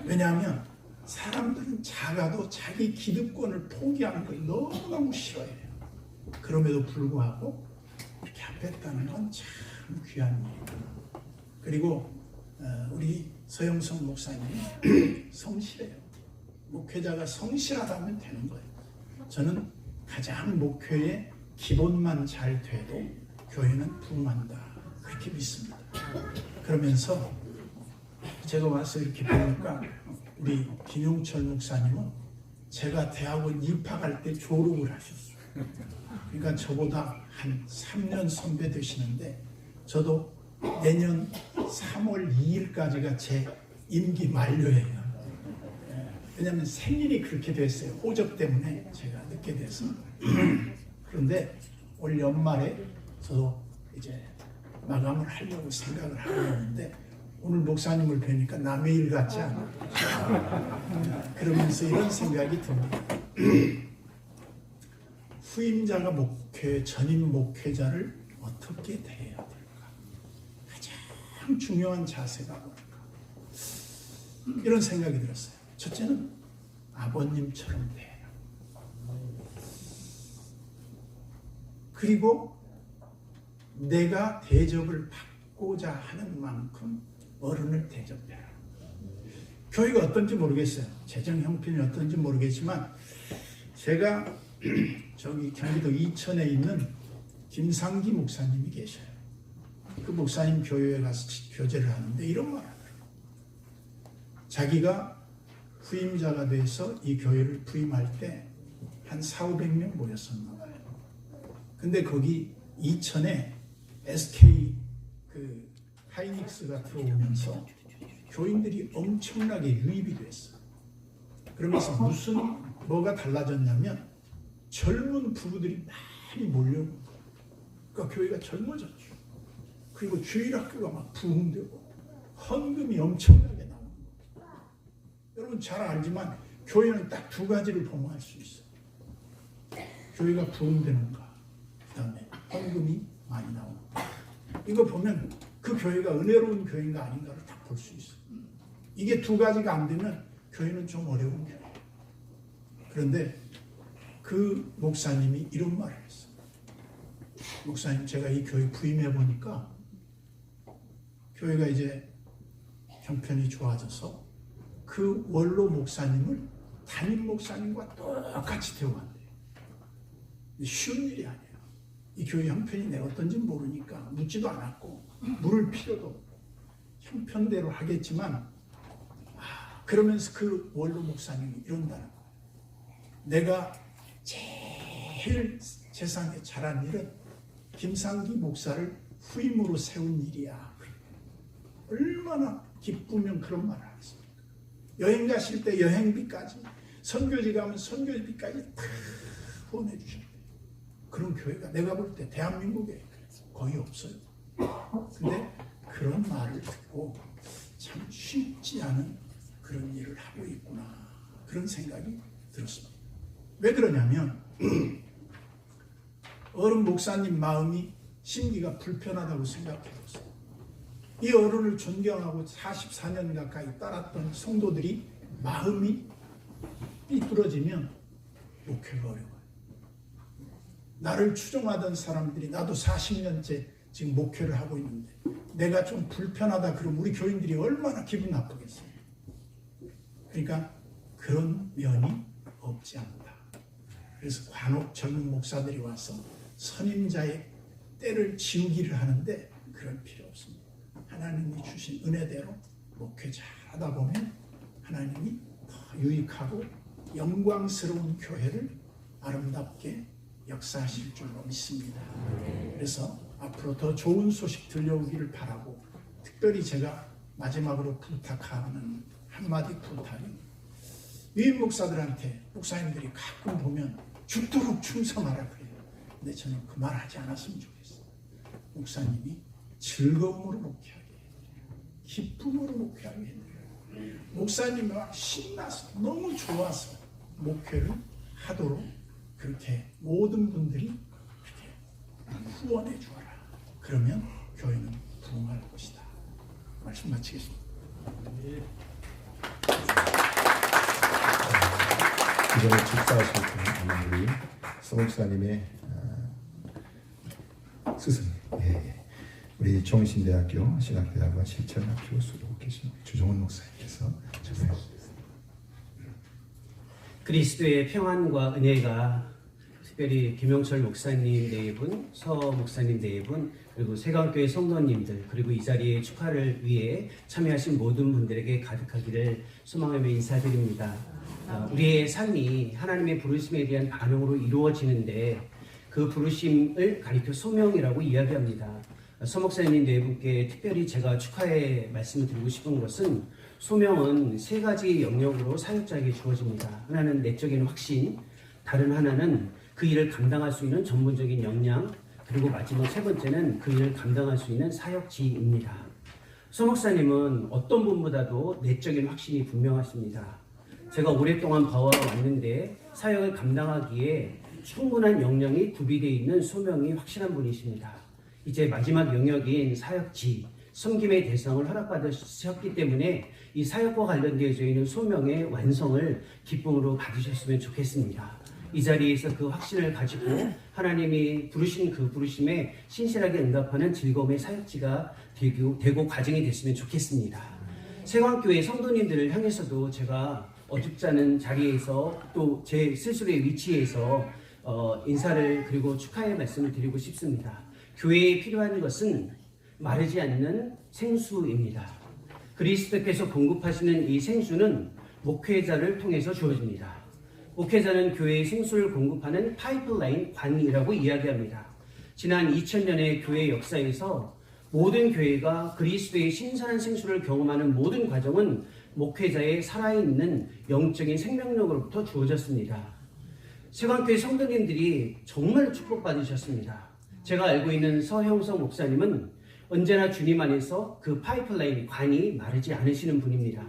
왜냐하면 사람들은 작아도 자기 기득권을 포기하는 걸 너무너무 싫어해요. 그럼에도 불구하고 이렇게 합했다는 건 참 귀한 일입니다. 그리고 우리 서영석 목사님이 성실해요. 목회자가 성실하다면 되는 거예요. 저는 가장 목회의 기본만 잘 돼도 교회는 부흥한다, 그렇게 믿습니다. 그러면서 제가 와서 이렇게 보니까 우리 김용철 목사님은 제가 대학원 입학할 때 졸업을 하셨어요. 그러니까 저보다 한 3년 선배 되시는데, 저도 내년 3월 2일까지가 제 임기 만료예요. 왜냐하면 생일이 그렇게 됐어요. 호적 때문에 제가 늦게 돼서. 그런데 올 연말에 저도 이제 마감을 하려고 생각을 하고 있는데 오늘 목사님을 뵈니까 남의 일 같지 않아. 그러면서 이런 생각이 듭니다. 후임자가 전임 목회자를 어떻게 대해야 될까? 가장 중요한 자세가 뭘까? 이런 생각이 들었어요. 첫째는 아버님처럼 대해라. 그리고 내가 대접을 받고자 하는 만큼 어른을 대접해라. 교회가 어떤지 모르겠어요. 재정 형편이 어떤지 모르겠지만 제가 저기 경기도 이천에 있는 김상기 목사님이 계셔요. 그 목사님 교회에 가서 교제를 하는데 이런 말을 하더라고요. 자기가 후임자가 돼서 이 교회를 부임할 때 한 400~500명 모였었나 봐요. 근데 거기 이천에 SK 그 하이닉스가 들어오면서 교인들이 엄청나게 유입이 됐어요. 그러면서 뭐가 달라졌냐면 젊은 부부들이 많이 몰려오는 거예요. 그러니까 교회가 젊어졌죠. 그리고 주일학교가 막 부흥되고 헌금이 엄청나게 나오는 거예요. 여러분 잘 알지만 교회는 딱 두 가지를 보면 알 수 있어요. 교회가 부흥되는가, 그 다음에 헌금이 많이 나오는가. 이거 보면 그 교회가 은혜로운 교회인가 아닌가를 딱 볼 수 있어요. 이게 두 가지가 안 되면 교회는 좀 어려운 교회예요. 그런데 그 목사님이 이런 말을 했어요. 목사님, 제가 이 교회 부임해 보니까 교회가 이제 형편이 좋아져서 그 원로 목사님을 담임 목사님과 똑같이 대우한대요. 쉬운 일이 아니에요. 이 교회 형편이 내가 어떤지 모르니까 묻지도 않았고 물을 필요도 없고 형편대로 하겠지만 그러면서 그 원로 목사님이 이런다는 거예요. 내가 제일 세상에 잘한 일은 김상기 목사를 후임으로 세운 일이야. 얼마나 기쁘면 그런 말을 하겠습니까? 여행 가실 때 여행비까지, 선교지 가면 선교지비까지 다 후원해 주셨대요. 그런 교회가 내가 볼 때 대한민국에 거의 없어요. 근데 그런 말을 듣고 참 쉽지 않은 그런 일을 하고 있구나, 그런 생각이 들었습니다. 왜 그러냐면 어른 목사님 마음이 심기가 불편하다고 생각해봤어요. 이 어른을 존경하고 44년 가까이 따랐던 성도들이 마음이 삐뚤어지면 목회가 어려워요. 나를 추종하던 사람들이 나도 40년째 지금 목회를 하고 있는데 내가 좀 불편하다 그러면 우리 교인들이 얼마나 기분 나쁘겠어요. 그러니까 그런 면이 없지 않다. 그래서 간혹 젊은 목사들이 와서 선임자의 때를 지우기를 하는데 그럴 필요 없습니다. 하나님이 주신 은혜대로 목회 잘하다 보면 하나님이 더 유익하고 영광스러운 교회를 아름답게 역사하실 줄로 믿습니다. 그래서 앞으로 더 좋은 소식 들려오기를 바라고, 특별히 제가 마지막으로 부탁하는 한마디 부탁이, 위임 목사들한테 목사님들이 가끔 보면 죽도록 충성하라 그래요. 근데 저는 그 말 하지 않았으면 좋겠어요. 목사님이 즐거움으로 목회하게 해드려요. 기쁨으로 목회하게 해드려요. 목사님이 막 신나서 너무 좋아서 목회를 하도록 그렇게 모든 분들이 이렇게 후원해 주어라. 그러면 교회는 부흥할 것이다. 말씀 마치겠습니다. 이번에 집사하실 때 우리 서목사님의 스승, 우리 종신대학교 신학대학원 실천학교 수도 계신 주종훈 목사님께서 전하셨습니다. 그리스도의 평안과 은혜가 특별히 김영철 목사님 네 분, 서 목사님 네 분, 그리고 세강교회 성도님들, 그리고 이 자리에 축하를 위해 참여하신 모든 분들에게 가득하기를 소망하며 인사드립니다. 우리의 삶이 하나님의 부르심에 대한 반응으로 이루어지는데 그 부르심을 가리켜 소명이라고 이야기합니다. 서 목사님 네 분께 특별히 제가 축하의 말씀을 드리고 싶은 것은, 소명은 세 가지 영역으로 사역자에게 주어집니다. 하나는 내적인 확신, 다른 하나는 그 일을 감당할 수 있는 전문적인 역량, 그리고 마지막 세 번째는 그 일을 감당할 수 있는 사역지입니다. 서 목사님은 어떤 분보다도 내적인 확신이 분명하십니다. 제가 오랫동안 봐왔는데 사역을 감당하기에 충분한 역량이 구비되어 있는 소명이 확실한 분이십니다. 이제 마지막 영역인 사역지, 섬김의 대상을 허락받으셨기 때문에 이 사역과 관련되어져 있는 소명의 완성을 기쁨으로 받으셨으면 좋겠습니다. 이 자리에서 그 확신을 가지고 하나님이 부르신 그 부르심에 신실하게 응답하는 즐거움의 사역지가 되고 과정이 됐으면 좋겠습니다. 세광교회 성도님들을 향해서도 제가 어줍지 않은 자리에서 또 제 스스로의 위치에서 인사를 그리고 축하의 말씀을 드리고 싶습니다. 교회에 필요한 것은 마르지 않는 생수입니다. 그리스도께서 공급하시는 이 생수는 목회자를 통해서 주어집니다. 목회자는 교회의 생수를 공급하는 파이프라인 관이라고 이야기합니다. 지난 2000년의 교회 역사에서 모든 교회가 그리스도의 신선한 생수를 경험하는 모든 과정은 목회자의 살아있는 영적인 생명력으로부터 주어졌습니다. 세광교회 성도님들이 정말 축복받으셨습니다. 제가 알고 있는 서형석 목사님은 언제나 주님 안에서 그 파이프라인 관이 마르지 않으시는 분입니다.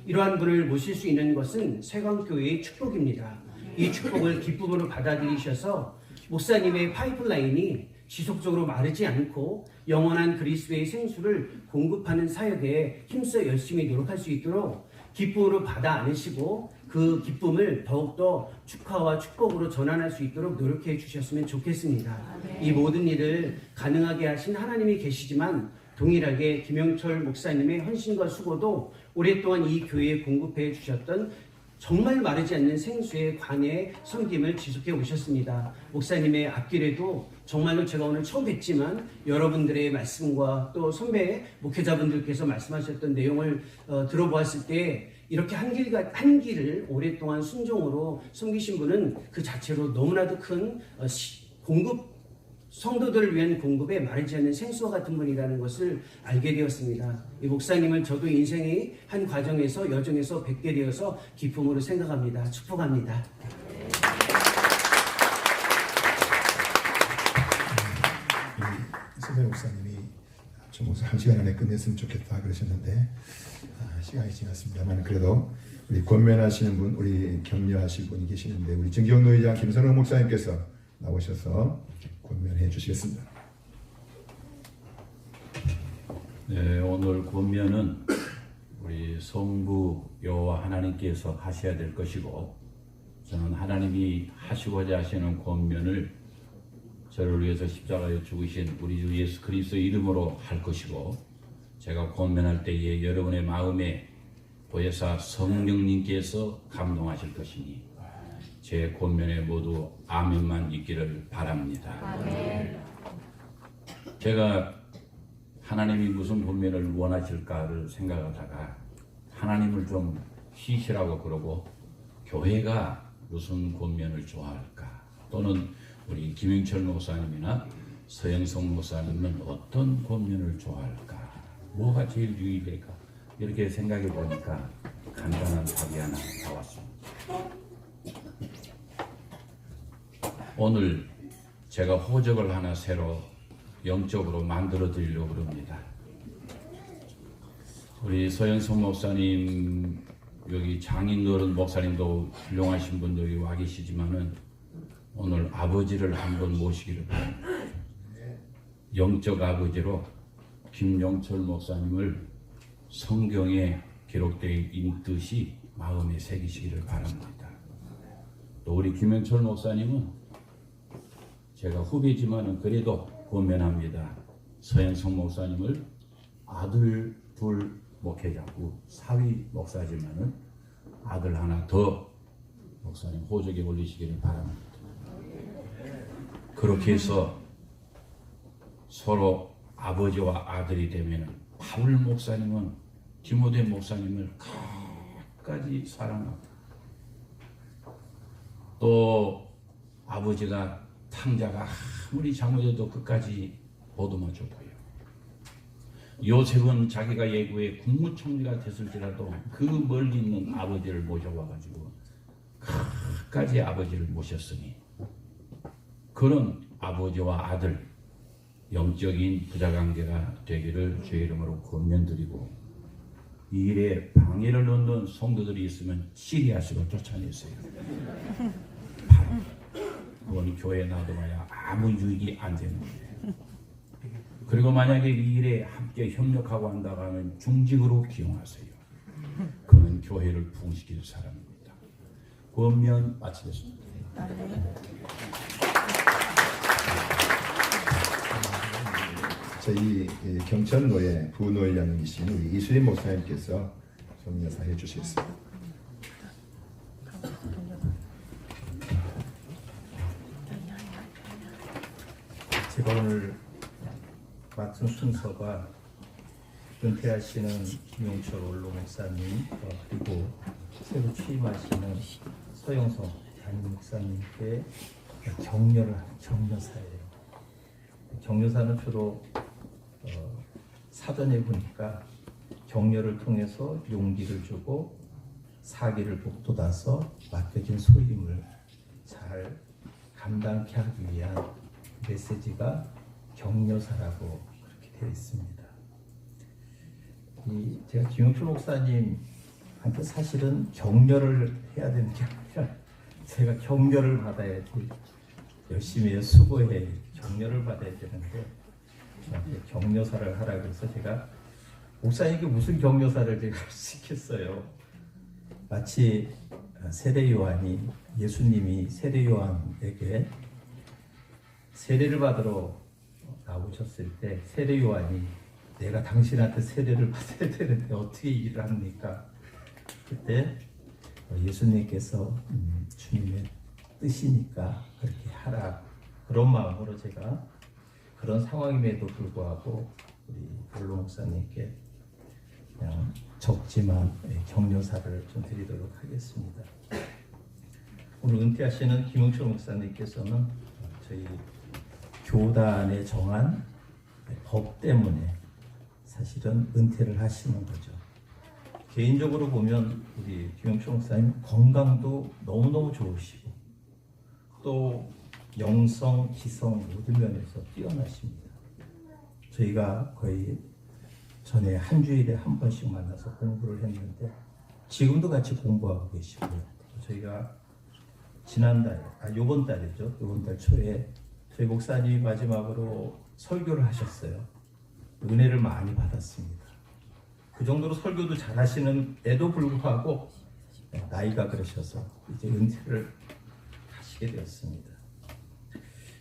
이러한 분을 모실 수 있는 것은 세광교회의 축복입니다. 이 축복을 기쁨으로 받아들이셔서 목사님의 파이프라인이 지속적으로 마르지 않고 영원한 그리스도의 생수를 공급하는 사역에 힘써 열심히 노력할 수 있도록 기쁨으로 받아 안으시고 그 기쁨을 더욱더 축하와 축복으로 전환할 수 있도록 노력해 주셨으면 좋겠습니다. 이 모든 일을 가능하게 하신 하나님이 계시지만 동일하게 김영철 목사님의 헌신과 수고도 오랫동안 이 교회에 공급해 주셨던 정말 마르지 않는 생수의 관의 섬김을 지속해 오셨습니다. 목사님의 앞길에도 정말로 제가 오늘 처음 뵙지만 여러분들의 말씀과 또 선배 목회자분들께서 말씀하셨던 내용을 들어보았을 때 이렇게 한 길을 오랫동안 순종으로 섬기신 분은 그 자체로 너무나도 큰 공급, 성도들을 위한 공급에 마르지 않는 생수와 같은 분이라는 것을 알게 되었습니다. 이 목사님을 저도 인생의 한 과정에서 여정에서 뵙게 되어서 기쁨으로 생각합니다. 축복합니다. 선생 목사님이 총무사 1시간 안에 끝냈으면 좋겠다 그러셨는데 시간이 지났습니다만 그래도 우리 권면하시는 분, 우리 격려하실 분이 계시는데 우리 정경노회장 김선호 목사님께서 나오셔서 권면해 주시겠습니다. 네, 오늘 권면은 우리 성부 여호와 하나님께서 하셔야 될 것이고 저는 하나님이 하시고자 하시는 권면을 저를 위해서 십자가에 죽으신 우리 주 예수 그리스도의 이름으로 할 것이고 제가 권면할 때에 여러분의 마음에 보혜사 성령님께서 감동하실 것이니 제 권면에 모두 아멘만 있기를 바랍니다. 아멘. 제가 하나님이 무슨 권면을 원하실까를 생각하다가 하나님을 좀 쉬시라고 그러고 교회가 무슨 권면을 좋아할까 또는 우리 김영철 목사님이나 서영석 목사님은 어떤 권면을 좋아할까 뭐가 제일 유익할까 이렇게 생각해 보니까 간단한 답이 하나 나왔습니다. 오늘 제가 호적을 하나 새로 영적으로 만들어 드리려고 합니다. 우리 서영석 목사님 여기 장인어른 목사님도 훌륭하신 분들이 와 계시지만은 오늘 아버지를 한번 모시기를 바랍니다. 영적 아버지로 김영철 목사님을 성경에 기록되어 있는 듯이 마음에 새기시기를 바랍니다. 또 우리 김영철 목사님은 제가 후배지만은 그래도 권면합니다. 서영석 목사님을 아들 둘 목회자고 사위 목사지만은 아들 하나 더 목사님 호적에 올리시기를 바랍니다. 그렇게 해서 서로 아버지와 아들이 되면 바울 목사님은 디모데 목사님을 끝까지 사랑하고 또 아버지가 탕자가 아무리 잘못해도 끝까지 보듬어줬고요. 요셉은 자기가 예고에 국무총리가 됐을지라도 그 멀리 있는 아버지를 모셔와가지고 끝까지 아버지를 모셨으니 그런 아버지와 아들 영적인 부자관계가 되기를 주의 이름으로 권면드리고 이 일에 방해를 넣는 성도들이 있으면 시리아식으로 쫓아내세요. 바로 그건 교회에 놔둬봐야 아무 유익이 안 되는 거예요. 그리고 만약에 이 일에 함께 협력하고 한다고 하면 중직으로 기용하세요. 그는 교회를 부흥시킬 사람입니다. 권면 마치겠습니다. 저희 경천노예 부노회장이신 우리 이수림 목사님께서 좀 인사해 주시겠습니다. 제가 오늘 맡은 순서가 은퇴하시는 김용철 원로 목사님 그리고 새로 취임하시는 서영성 담임 목사님께 격려를 하는 격려사예요. 격려사는 주로 사전에 보니까 격려를 통해서 용기를 주고 사기를 북돋아서 맡겨진 소임을 잘 감당케 하기 위한 메시지가 격려사라고 그렇게 되어 있습니다. 제가 김용철 목사님한테 사실은 격려를 해야 되는 게 아니라 제가 격려를 받아야지 열심히 수고해 격려를 받아야 되는데 저한테 격려사를 하라고 해서 제가 목사님께 무슨 격려사를 제가 할 수 있겠어요. 마치 세례 요한이 예수님이 세례 요한에게 세례를 받으러 나오셨을 때 세례 요한이 내가 당신한테 세례를 받아야 되는데 어떻게 이 일을 합니까? 그때 예수님께서 주님의 뜻이니까 그렇게 하라 그런 마음으로 제가 그런 상황임에도 불구하고 우리 원로 목사님께 그냥 적지만 격려사를 좀 드리도록 하겠습니다. 오늘 은퇴하시는 김용철 목사님께서는 저희 교단에 정한 법 때문에 사실은 은퇴를 하시는 거죠. 개인적으로 보면 우리 김용철 목사님 건강도 너무너무 좋으시고 또 영성, 지성 모든 면에서 뛰어나십니다. 저희가 거의 전에 한 주일에 한 번씩 만나서 공부를 했는데 지금도 같이 공부하고 계시고요. 저희가 요번 달이죠. 요번 달 초에 저희 목사님이 마지막으로 설교를 하셨어요. 은혜를 많이 받았습니다. 그 정도로 설교도 잘하시는데도 불구하고 나이가 그러셔서 이제 은퇴를 하시게 되었습니다.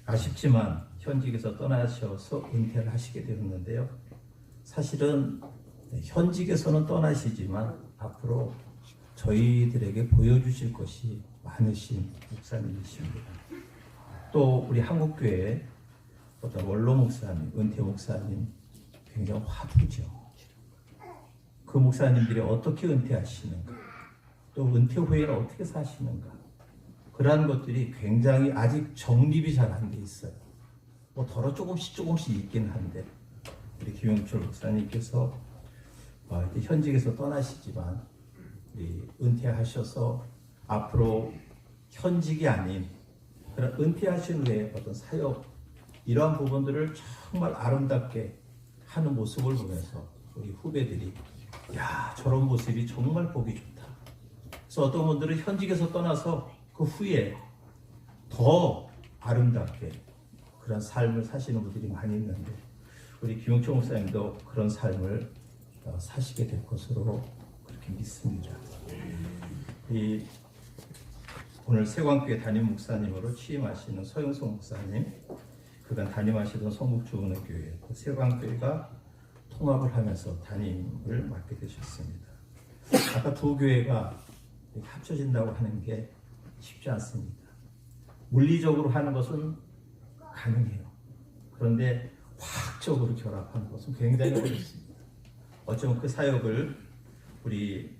아쉽지만 현직에서 떠나셔서 은퇴를 하시게 되었는데요. 사실은 현직에서는 떠나시지만 앞으로 저희들에게 보여주실 것이 많으신 목사님이십니다. 또 우리 한국교회 어떤 원로 목사님, 은퇴 목사님 굉장히 화두죠. 그 목사님들이 어떻게 은퇴하시는가, 또 은퇴 후에는 어떻게 사시는가, 그러한 것들이 굉장히 아직 정립이 잘 안 돼 있어요. 뭐 더러 조금씩 있긴 한데 우리 김용철 목사님께서 이제 현직에서 떠나시지만 우리 은퇴하셔서 앞으로 현직이 아닌 그런 은퇴하신 후에 어떤 사역 이러한 부분들을 정말 아름답게 하는 모습을 보면서 우리 후배들이 야 저런 모습이 정말 보기 좋다. 그래서 어떤 분들은 현직에서 떠나서 그 후에 더 아름답게 그런 삶을 사시는 분들이 많이 있는데 우리 김용철 목사님도 그런 삶을 사시게 될 것으로 그렇게 믿습니다. 오늘 세광교회 담임 목사님으로 취임하시는 서영성 목사님, 그간 담임하시던 성북주은혜교회, 세광교회가 통합을 하면서 담임을 맡게 되셨습니다. 아까 두 교회가 합쳐진다고 하는 게 쉽지 않습니다. 물리적으로 하는 것은 가능해요. 그런데 화학적으로 결합하는 것은 굉장히 어렵습니다. 어쩌면 그 사역을 우리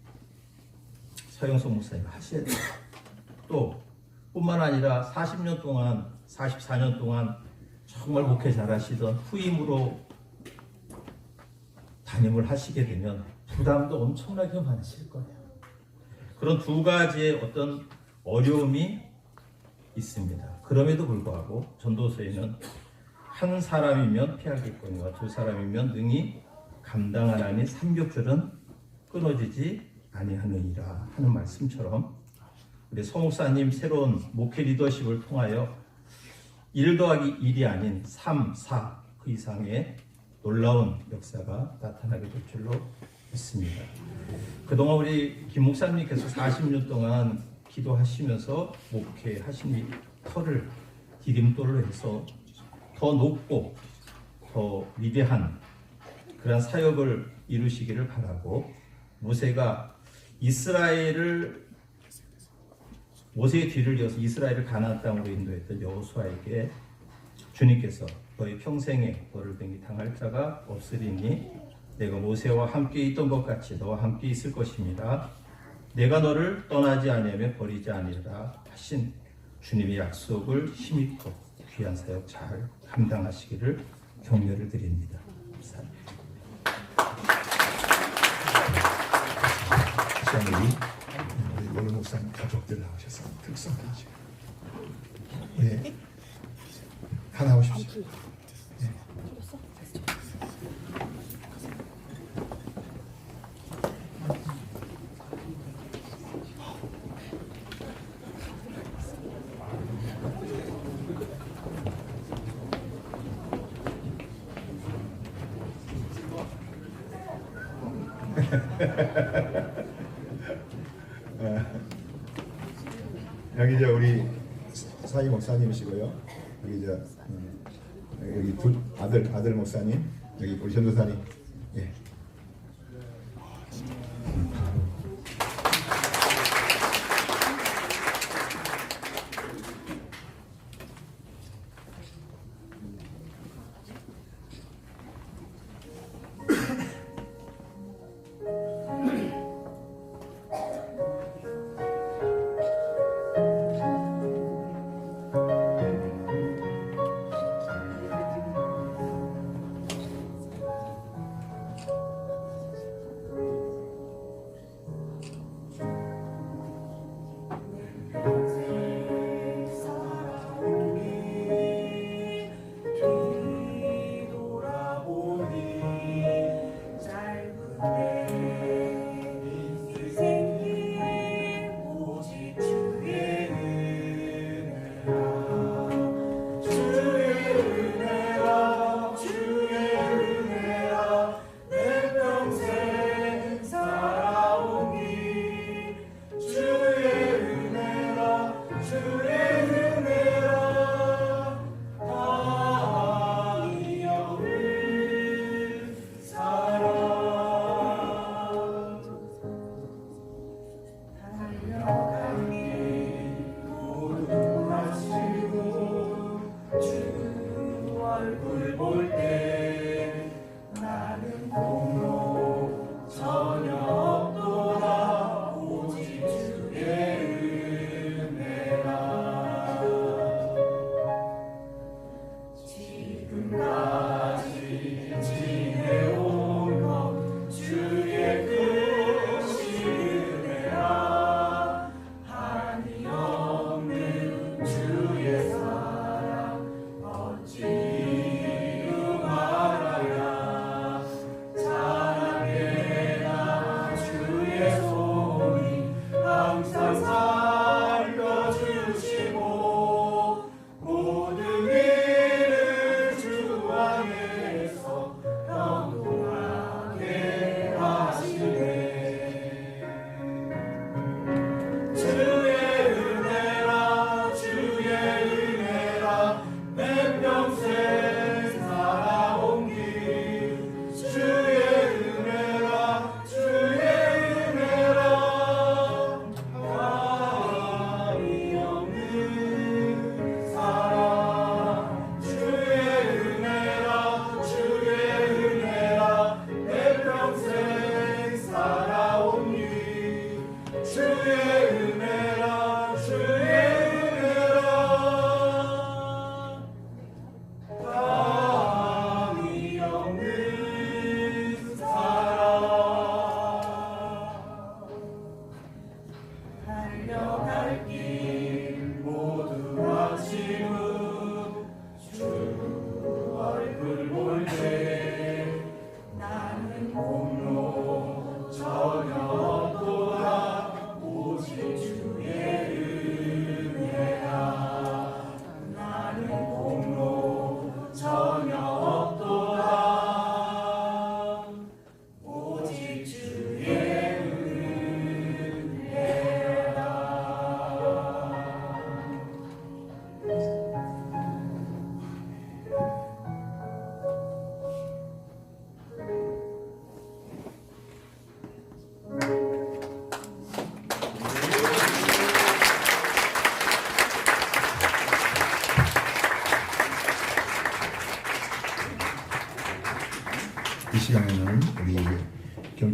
서영성 목사님 하셔야 돼요. 또 뿐만 아니라 40년 동안 44년 동안 정말 목회 잘하시던 후임으로 담임을 하시게 되면 부담도 엄청나게 많으실 거예요. 그런 두 가지의 어떤 어려움이 있습니다. 그럼에도 불구하고 전도서에는 한 사람이면 피하겠거니와 두 사람이면 능히 감당하나니 삼겹줄은 끊어지지 아니하느니라 하는 말씀처럼 우리 서 목사님 새로운 목회 리더십을 통하여 1 더하기 1이 아닌 3, 4 그 이상의 놀라운 역사가 나타나게 될 줄로 믿습니다. 그동안 우리 김 목사님께서 40년 동안 기도하시면서 목회하신 이 터를 디딤돌로 해서 더 높고 더 위대한 그런 사역을 이루시기를 바라고 모세가 모세의 뒤를 이어서 이스라엘을 가나안 땅으로 인도했던 여호수아에게 주님께서 너희 평생에 너를 등이 당할 자가 없으리니 내가 모세와 함께 있던 것 같이 너와 함께 있을 것입니다. 내가 너를 떠나지 아니하며 버리지 아니하리라 하신 주님의 약속을 힘입고 귀한 사역 잘 감당하시기를 격려를 드립니다. 감사합니다. 우리 노예 목사님 가족들 나오셔서 특성하시고 예. 다 나오십시오. 예. 여기 이제 우리 사이 목사님이시고요. 여기 이제 여기 두 아들 목사님, 여기 우리 전도사님. 예.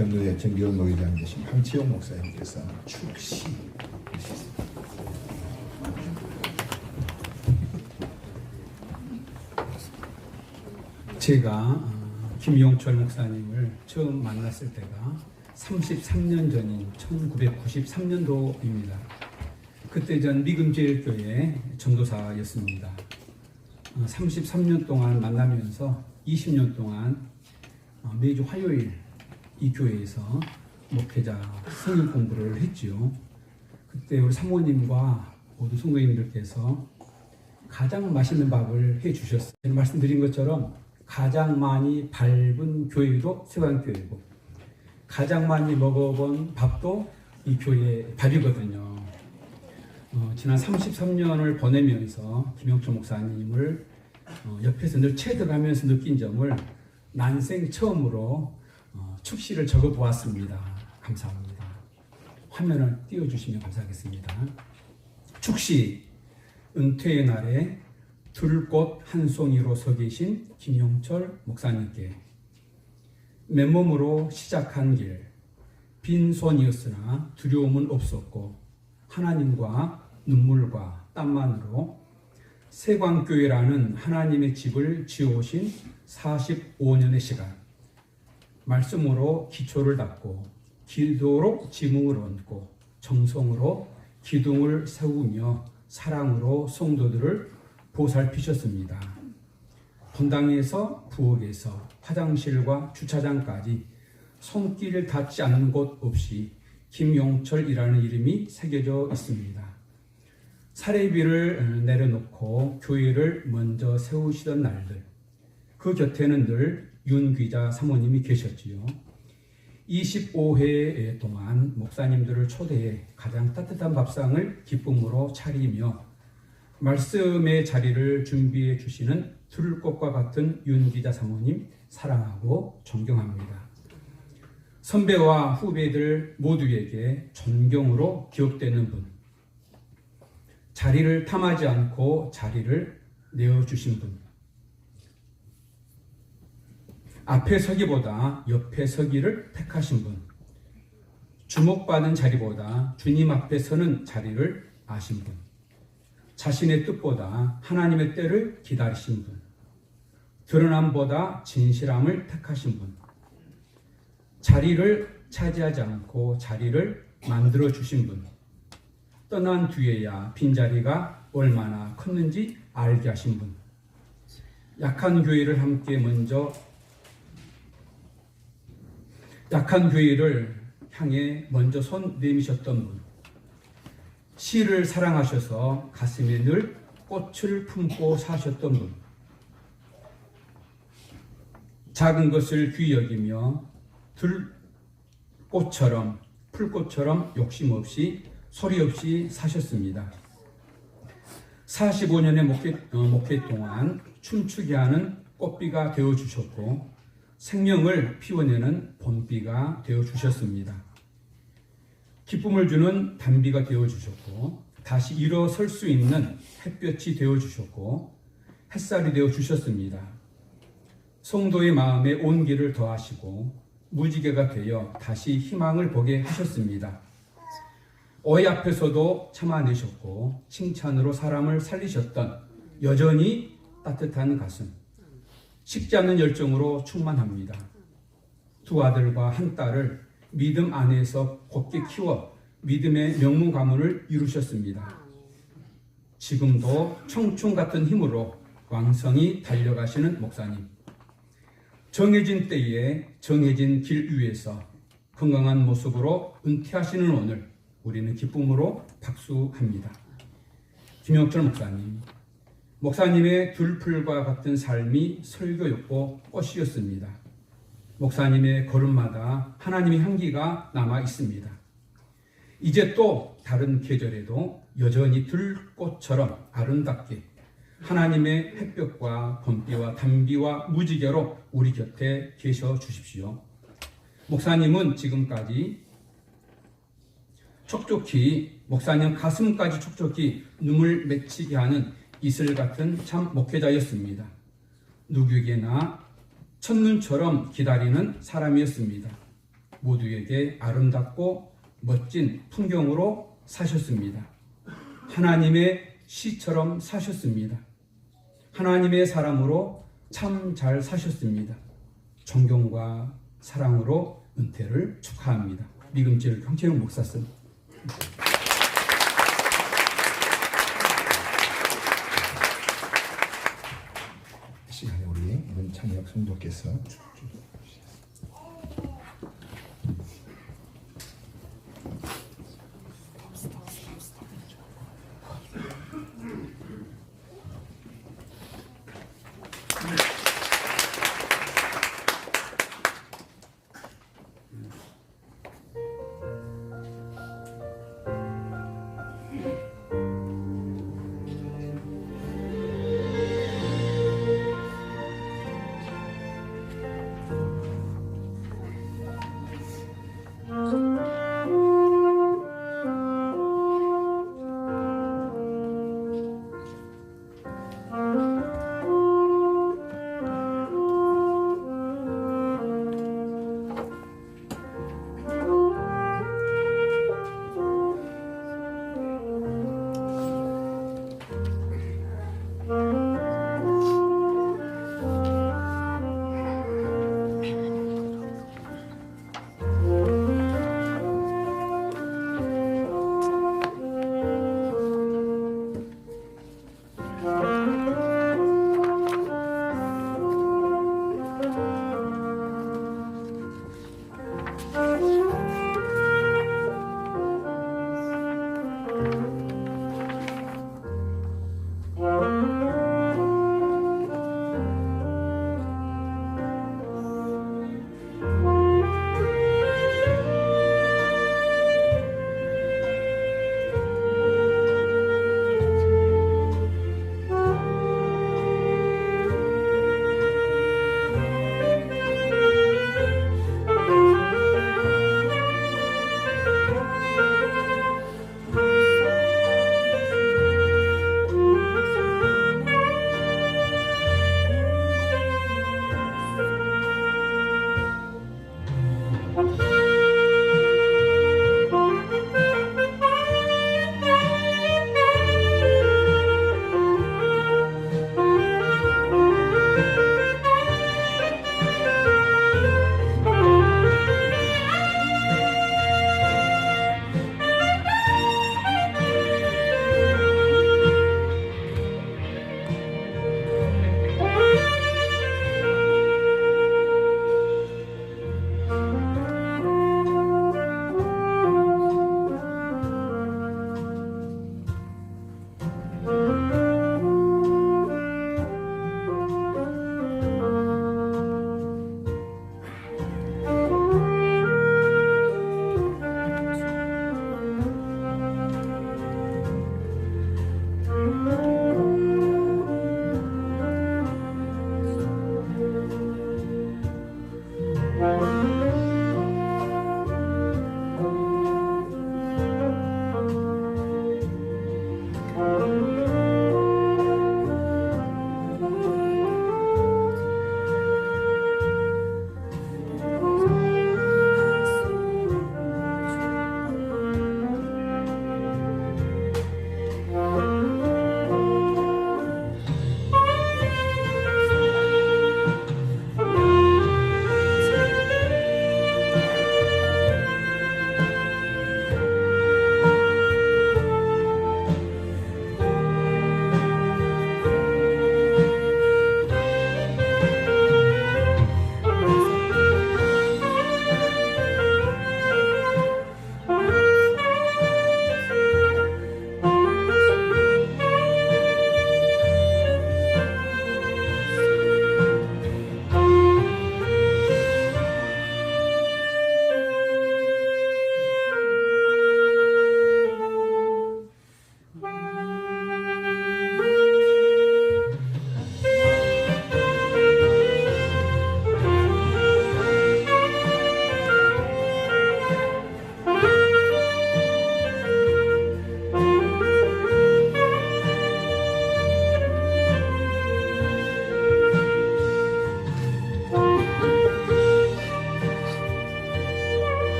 전도회 정기훈 노회장 되신 황치용 목사님께서 축시 제가 김용철 목사님을 처음 만났을 때가 33년 전인 1993년도입니다. 그때 전 미금제일교회 전도사였습니다. 33년 동안 만나면서 20년 동안 매주 화요일 이 교회에서 목회자 성경 공부를 했지요. 그때 우리 사모님과 모든 성도님들께서 가장 맛있는 밥을 해주셨어요. 말씀드린 것처럼 가장 많이 밟은 교회도 세관교회고 가장 많이 먹어본 밥도 이 교회의 밥이거든요. 지난 33년을 보내면서 김용철 목사님을 옆에서 늘 체득하면서 느낀 점을 난생 처음으로 축시를 적어보았습니다. 감사합니다. 화면을 띄워주시면 감사하겠습니다. 축시, 은퇴의 날에 들꽃 한 송이로 서 계신 김용철 목사님께 맨몸으로 시작한 길, 빈손이었으나 두려움은 없었고 하나님과 눈물과 땀만으로 세광교회라는 하나님의 집을 지어오신 45년의 시간, 말씀으로 기초를 닦고 기도로 지붕을 얹고 정성으로 기둥을 세우며 사랑으로 성도들을 보살피셨습니다. 본당에서 부엌에서 화장실과 주차장까지 손길 닿지 않는 곳 없이 김용철이라는 이름이 새겨져 있습니다. 사례비를 내려놓고 교회를 먼저 세우시던 날들, 그 곁에는 늘 윤귀자 사모님이 계셨지요. 25회 동안 목사님들을 초대해 가장 따뜻한 밥상을 기쁨으로 차리며 말씀의 자리를 준비해 주시는 들꽃과 같은 윤기자 사모님 사랑하고 존경합니다. 선배와 후배들 모두에게 존경으로 기억되는 분, 자리를 탐하지 않고 자리를 내어주신 분, 앞에 서기보다 옆에 서기를 택하신 분, 주목받은 자리보다 주님 앞에 서는 자리를 아신 분, 자신의 뜻보다 하나님의 때를 기다리신 분, 드러남보다 진실함을 택하신 분, 자리를 차지하지 않고 자리를 만들어 주신 분, 떠난 뒤에야 빈자리가 얼마나 컸는지 알게 하신 분, 약한 교회를 함께 먼저 약한 교회를 향해 먼저 손 내미셨던 분, 시를 사랑하셔서 가슴에 늘 꽃을 품고 사셨던 분, 작은 것을 귀히 여기며 들꽃처럼 풀꽃처럼 욕심 없이 소리 없이 사셨습니다. 45년의 목회 동안 춤추게 하는 꽃비가 되어주셨고 생명을 피워내는 봄비가 되어주셨습니다. 기쁨을 주는 단비가 되어주셨고 다시 일어설 수 있는 햇볕이 되어주셨고 햇살이 되어주셨습니다. 성도의 마음에 온기를 더하시고 무지개가 되어 다시 희망을 보게 하셨습니다. 오해 앞에서도 참아내셨고 칭찬으로 사람을 살리셨던 여전히 따뜻한 가슴, 식지 않는 열정으로 충만합니다. 두 아들과 한 딸을 믿음 안에서 곱게 키워 믿음의 명문 가문을 이루셨습니다. 지금도 청춘 같은 힘으로 왕성히 달려가시는 목사님. 정해진 때에 정해진 길 위에서 건강한 모습으로 은퇴하시는 오늘 우리는 기쁨으로 박수합니다. 김용철 목사님. 목사님의 들풀과 같은 삶이 설교였고 꽃이었습니다. 목사님의 걸음마다 하나님의 향기가 남아 있습니다. 이제 또 다른 계절에도 여전히 들꽃처럼 아름답게 하나님의 햇볕과 봄비와 단비와 무지개로 우리 곁에 계셔 주십시오. 목사님은 지금까지 촉촉히 목사님 가슴까지 촉촉히 눈물 맺히게 하는 이슬 같은 참 목회자였습니다. 누구에게나 첫눈처럼 기다리는 사람이었습니다. 모두에게 아름답고 멋진 풍경으로 사셨습니다. 하나님의 시처럼 사셨습니다. 하나님의 사람으로 참 잘 사셨습니다. 존경과 사랑으로 은퇴를 축하합니다. 미금질 형채용 목사님. 이 시간에 우리 문창혁 성도께서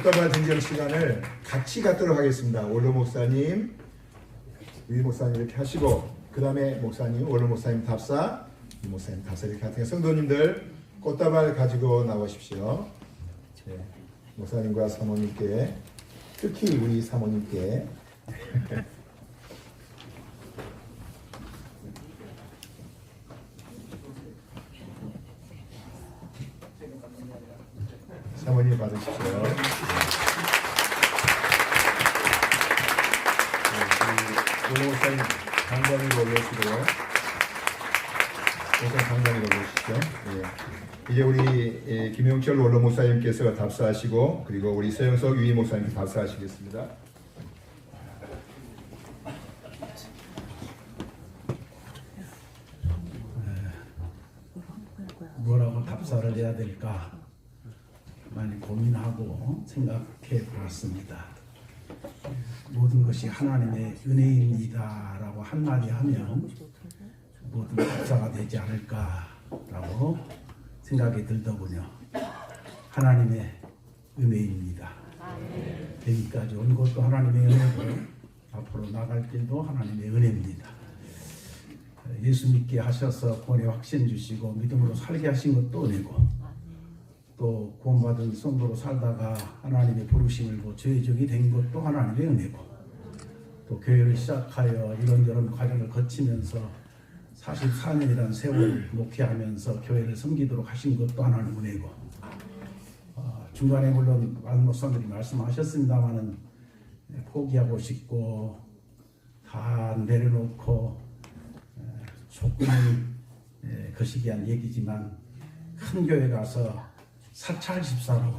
꽃다발 증정 시간을 같이 갖도록 하겠습니다. 원로 목사님, 위 목사님 이렇게 하시고, 그 다음에 목사님, 원로 목사님 답사, 위 목사님 답사 이렇게 하니까 성도님들 꽃다발 가지고 나오십시오. 목사님과 사모님께, 특히 우리 사모님께 사모님 받으십시오. 우리 목사님 당장을 올려주시고요. 목사님 당장을 올려주시죠. 예. 이제 우리 김용철 원로 목사님께서 답사하시고, 그리고 우리 서영석 유희 목사님께 답사하시겠습니다. 뭐라고 답사를 해야 될까 많이 고민하고 생각해 보았습니다. 모든 것이 하나님의 은혜입니다라고 한마디 하면 모든 답사가 되지 않을까라고 생각이 들더군요. 하나님의 은혜입니다. 여기까지 온 것도 하나님의 은혜고 앞으로 나갈 길도 하나님의 은혜입니다. 예수 믿게 하셔서 구원의 확신 주시고 믿음으로 살게 하신 것도 은혜고, 또 구원받은 성도로 살다가 하나님의 부르심을 보고 죄적이 된 것도 하나님의 은혜고, 또 교회를 시작하여 이런저런 과정을 거치면서 44년이라는 세월을 목회하면서 교회를 섬기도록 하신 것도 하나님의 은혜고, 중간에 물론 많은 목사님들이 말씀하셨습니다마는 포기하고 싶고 다 내려놓고 조금은 거시기한 얘기지만 큰 교회 가서 사찰 집사로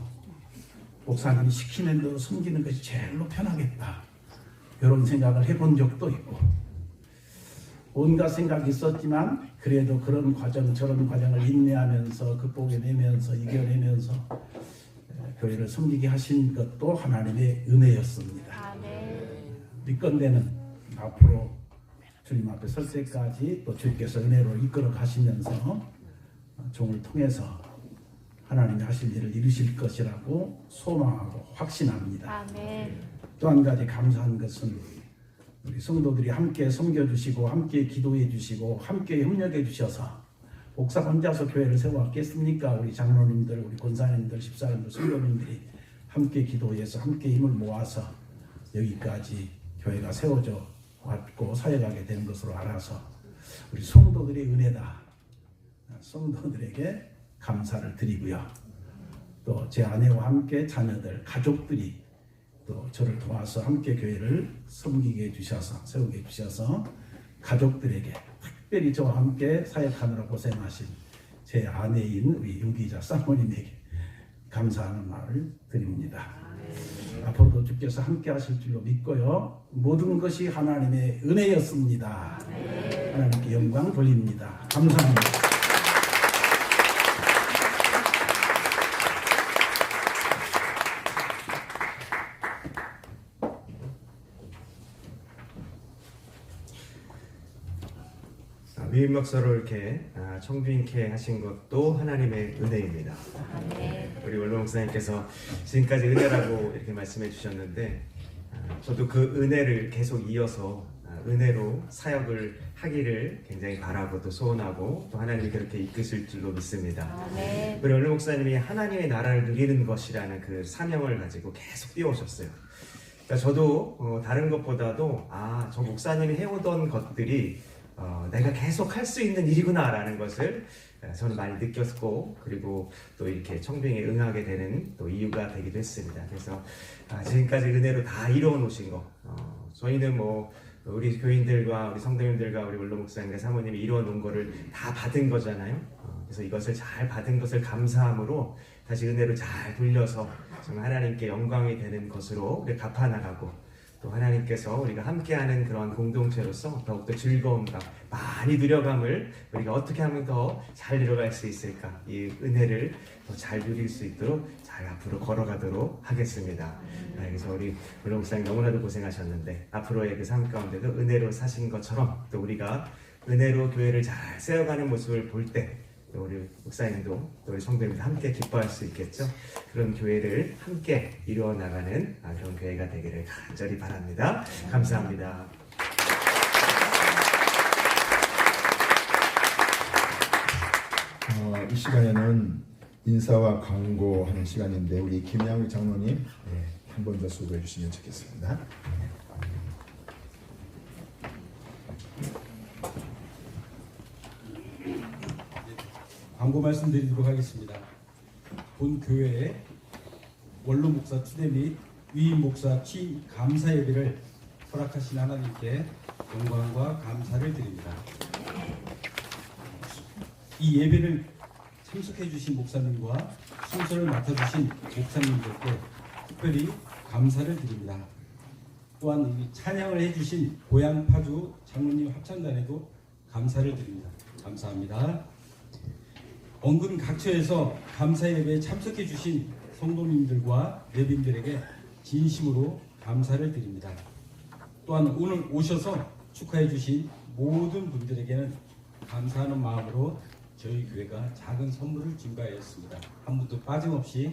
목사님이 시키는 대로 섬기는 것이 제일로 편하겠다, 이런 생각을 해본 적도 있고, 온갖 생각이 있었지만 그래도 그런 과정 저런 과정을 인내하면서 극복해내면서 이겨내면서 교회를 섬기게 하신 것도 하나님의 은혜였습니다. 믿건대는 앞으로 주님 앞에 설 때까지 또 주께서 은혜로 이끌어 가시면서 종을 통해서 하나님이 하실 일을 이루실 것이라고 소망하고 확신합니다. 또 한 가지 감사한 것은 우리 성도들이 함께 섬겨주시고 함께 기도해 주시고 함께 협력해 주셔서 목사 혼자서 교회를 세워왔겠습니까? 우리 장로님들, 우리 권사님들, 집사님들, 성도님들이 함께 기도해서 함께 힘을 모아서 여기까지 교회가 세워져 왔고 사역하게 되는 것으로 알아서 우리 성도들의 은혜다, 성도들에게 감사를 드리고요. 또 제 아내와 함께 자녀들, 가족들이 또 저를 도와서 함께 교회를 섬기게 해주셔서 세우게 해주셔서 가족들에게, 특별히 저와 함께 사역하느라 고생하신 제 아내인 우리 유기자 사모님에게 감사하는 말을 드립니다. 앞으로도 주께서 함께 하실 줄로 믿고요. 모든 것이 하나님의 은혜였습니다. 하나님께 영광 돌립니다. 감사합니다. 위임 목사로 이렇게 청주인케 하신 것도 하나님의 은혜입니다. 우리 원로 목사님께서 지금까지 은혜라고 이렇게 말씀해 주셨는데, 저도 그 은혜를 계속 이어서 은혜로 사역을 하기를 굉장히 바라고 또 소원하고 또 하나님이 그렇게 이끄실 줄로 믿습니다. 우리 원로 목사님이 하나님의 나라를 누리는 것이라는 그 사명을 가지고 계속 뛰어오셨어요. 그러니까 저도 다른 것보다도 저 목사님이 해오던 것들이 내가 계속 할 수 있는 일이구나 라는 것을 저는 많이 느꼈고, 그리고 또 이렇게 청빙에 응하게 되는 또 이유가 되기도 했습니다. 그래서 지금까지 은혜로 다 이루어 놓으신 거, 저희는 뭐 우리 교인들과 우리 성도님들과 우리 원로 목사님과 사모님이 이루어 놓은 거를 다 받은 거잖아요. 그래서 이것을 잘 받은 것을 감사함으로 다시 은혜로 잘 돌려서 정말 하나님께 영광이 되는 것으로 우리 갚아나가고, 또 하나님께서 우리가 함께하는 그런 공동체로서 더욱더 즐거움과 많이 누려감을 우리가 어떻게 하면 더 잘 이뤄갈 수 있을까, 이 은혜를 더 잘 누릴 수 있도록 잘 앞으로 걸어가도록 하겠습니다. 그래서 우리 원로 목사님 너무나도 고생하셨는데 앞으로의 그 삶 가운데도 은혜로 사신 것처럼 또 우리가 은혜로 교회를 잘 세워가는 모습을 볼 때 또 우리 목사님도 또 우리 성도님도 함께 기뻐할 수 있겠죠. 그런 교회를 함께 이루어 나가는 그런 교회가 되기를 간절히 바랍니다. 감사합니다. 이 시간에는 인사와 광고하는 시간인데 우리 김양욱 장로님 한 번 더 수고해 주시면 좋겠습니다. 광고 말씀드리도록 하겠습니다. 본 교회에 원로 목사 추대 및 위임 목사 취임 감사 예배를 허락하신 하나님께 영광과 감사를 드립니다. 이 예배를 참석해 주신 목사님과 순서를 맡아주신 목사님들께 특별히 감사를 드립니다. 또한 이 찬양을 해주신 고향 파주 장로님 합창단에도 감사를 드립니다. 감사합니다. 원근 각처에서 감사 예배에 참석해 주신 성도님들과 예빈들에게 진심으로 감사를 드립니다. 또한 오늘 오셔서 축하해 주신 모든 분들에게는 감사하는 마음으로 저희 교회가 작은 선물을 준비하였습니다. 한 분도 빠짐없이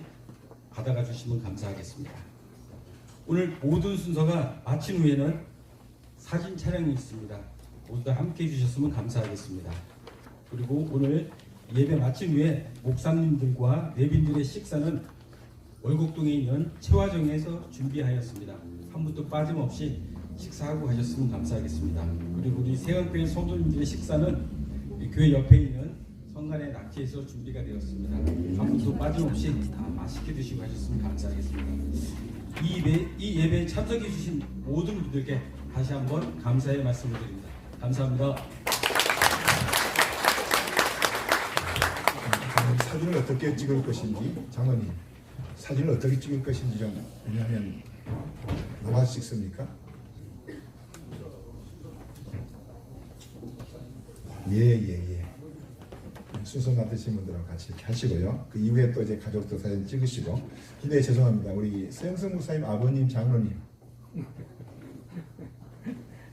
받아가 주시면 감사하겠습니다. 오늘 모든 순서가 마친 후에는 사진 촬영이 있습니다. 모두 다 함께 해주셨으면 감사하겠습니다. 그리고 오늘 예배 마친 후에 목사님들과 내빈들의 식사는 월곡동에 있는 채화정에서 준비하였습니다. 한 분도 빠짐없이 식사하고 가셨으면 감사하겠습니다. 그리고 우리 세강교회 성도님들의 식사는 교회 옆에 있는 성간의 낙지에서 준비가 되었습니다. 한 분도 빠짐없이 다 맛있게 드시고 가셨으면 감사하겠습니다. 이 예배에 참석해 주신 모든 분들께 다시 한번 감사의 말씀을 드립니다. 감사합니다. 사진을 어떻게 찍을 것인지 장로님 사진을 어떻게 찍을 것인지 좀 왜냐하면 나와서 찍습니까? 예. 순서 맡으신 분들하고 같이 이렇게 하시고요. 그 이후에 또 이제 가족도 사진 찍으시고. 근데 죄송합니다. 우리 서영석 목사님 아버님 장로님.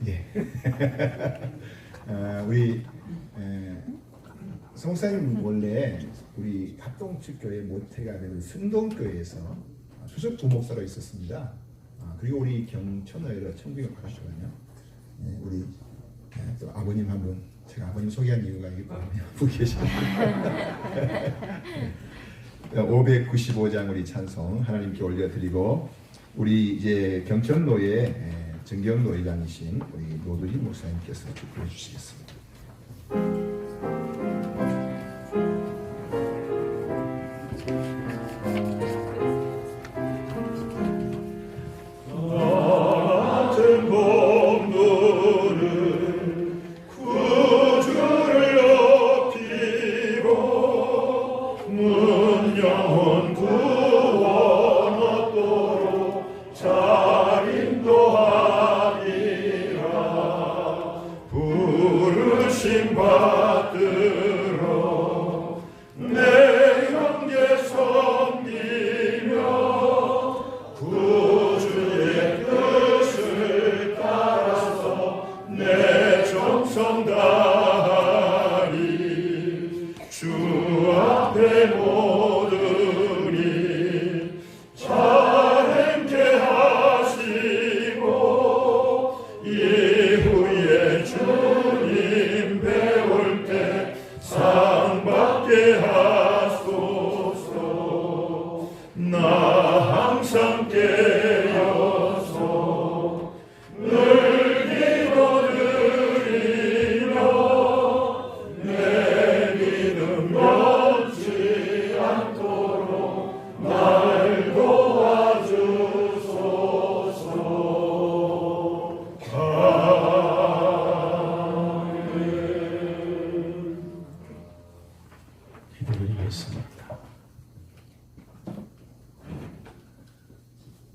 예. 우리 성 목사님 원래 우리 합동측 교회 모태가 되는 순동교회에서 수석 부목사로 있었습니다. 그리고 우리 경천어회로 청빙을 가시거든요. 우리 또 아버님 한 분. 제가 아버님 소개한 이유가 이게 보기 계십니다. 595장 우리 찬송 하나님께 올려드리고 우리 이제 경천노예 정경노회장이신 우리 노두희 목사님께서 축복해 주시겠습니다.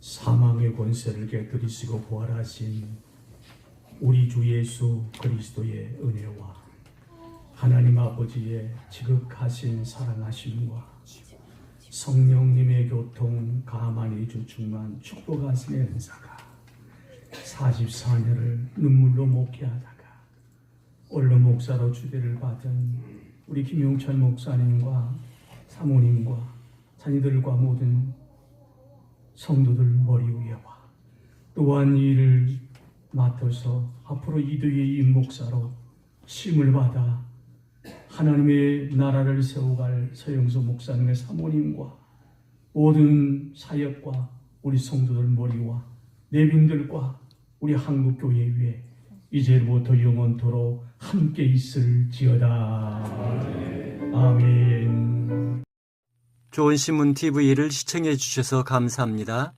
사망의 권세를 깨뜨리시고 부활하신 우리 주 예수 그리스도의 은혜와 하나님 아버지의 지극하신 사랑하심과 성령님의 교통 가만히 주충만 축복하심의 은사가 44년을 눈물로 목회하다가 원로 목사로 주대를 받은 우리 김용철 목사님과 사모님과 자녀들과 모든 성도들 머리 위에와 또한 이 일을 맡아서 앞으로 이도의 임목사로 심을 받아 하나님의 나라를 세워갈 서영수 목사님의 사모님과 모든 사역과 우리 성도들 머리와 내빈들과 우리 한국교회 위에 이제부터 영원토록 함께 있을지어다. 아멘. 좋은 신문 TV를 시청해 주셔서 감사합니다.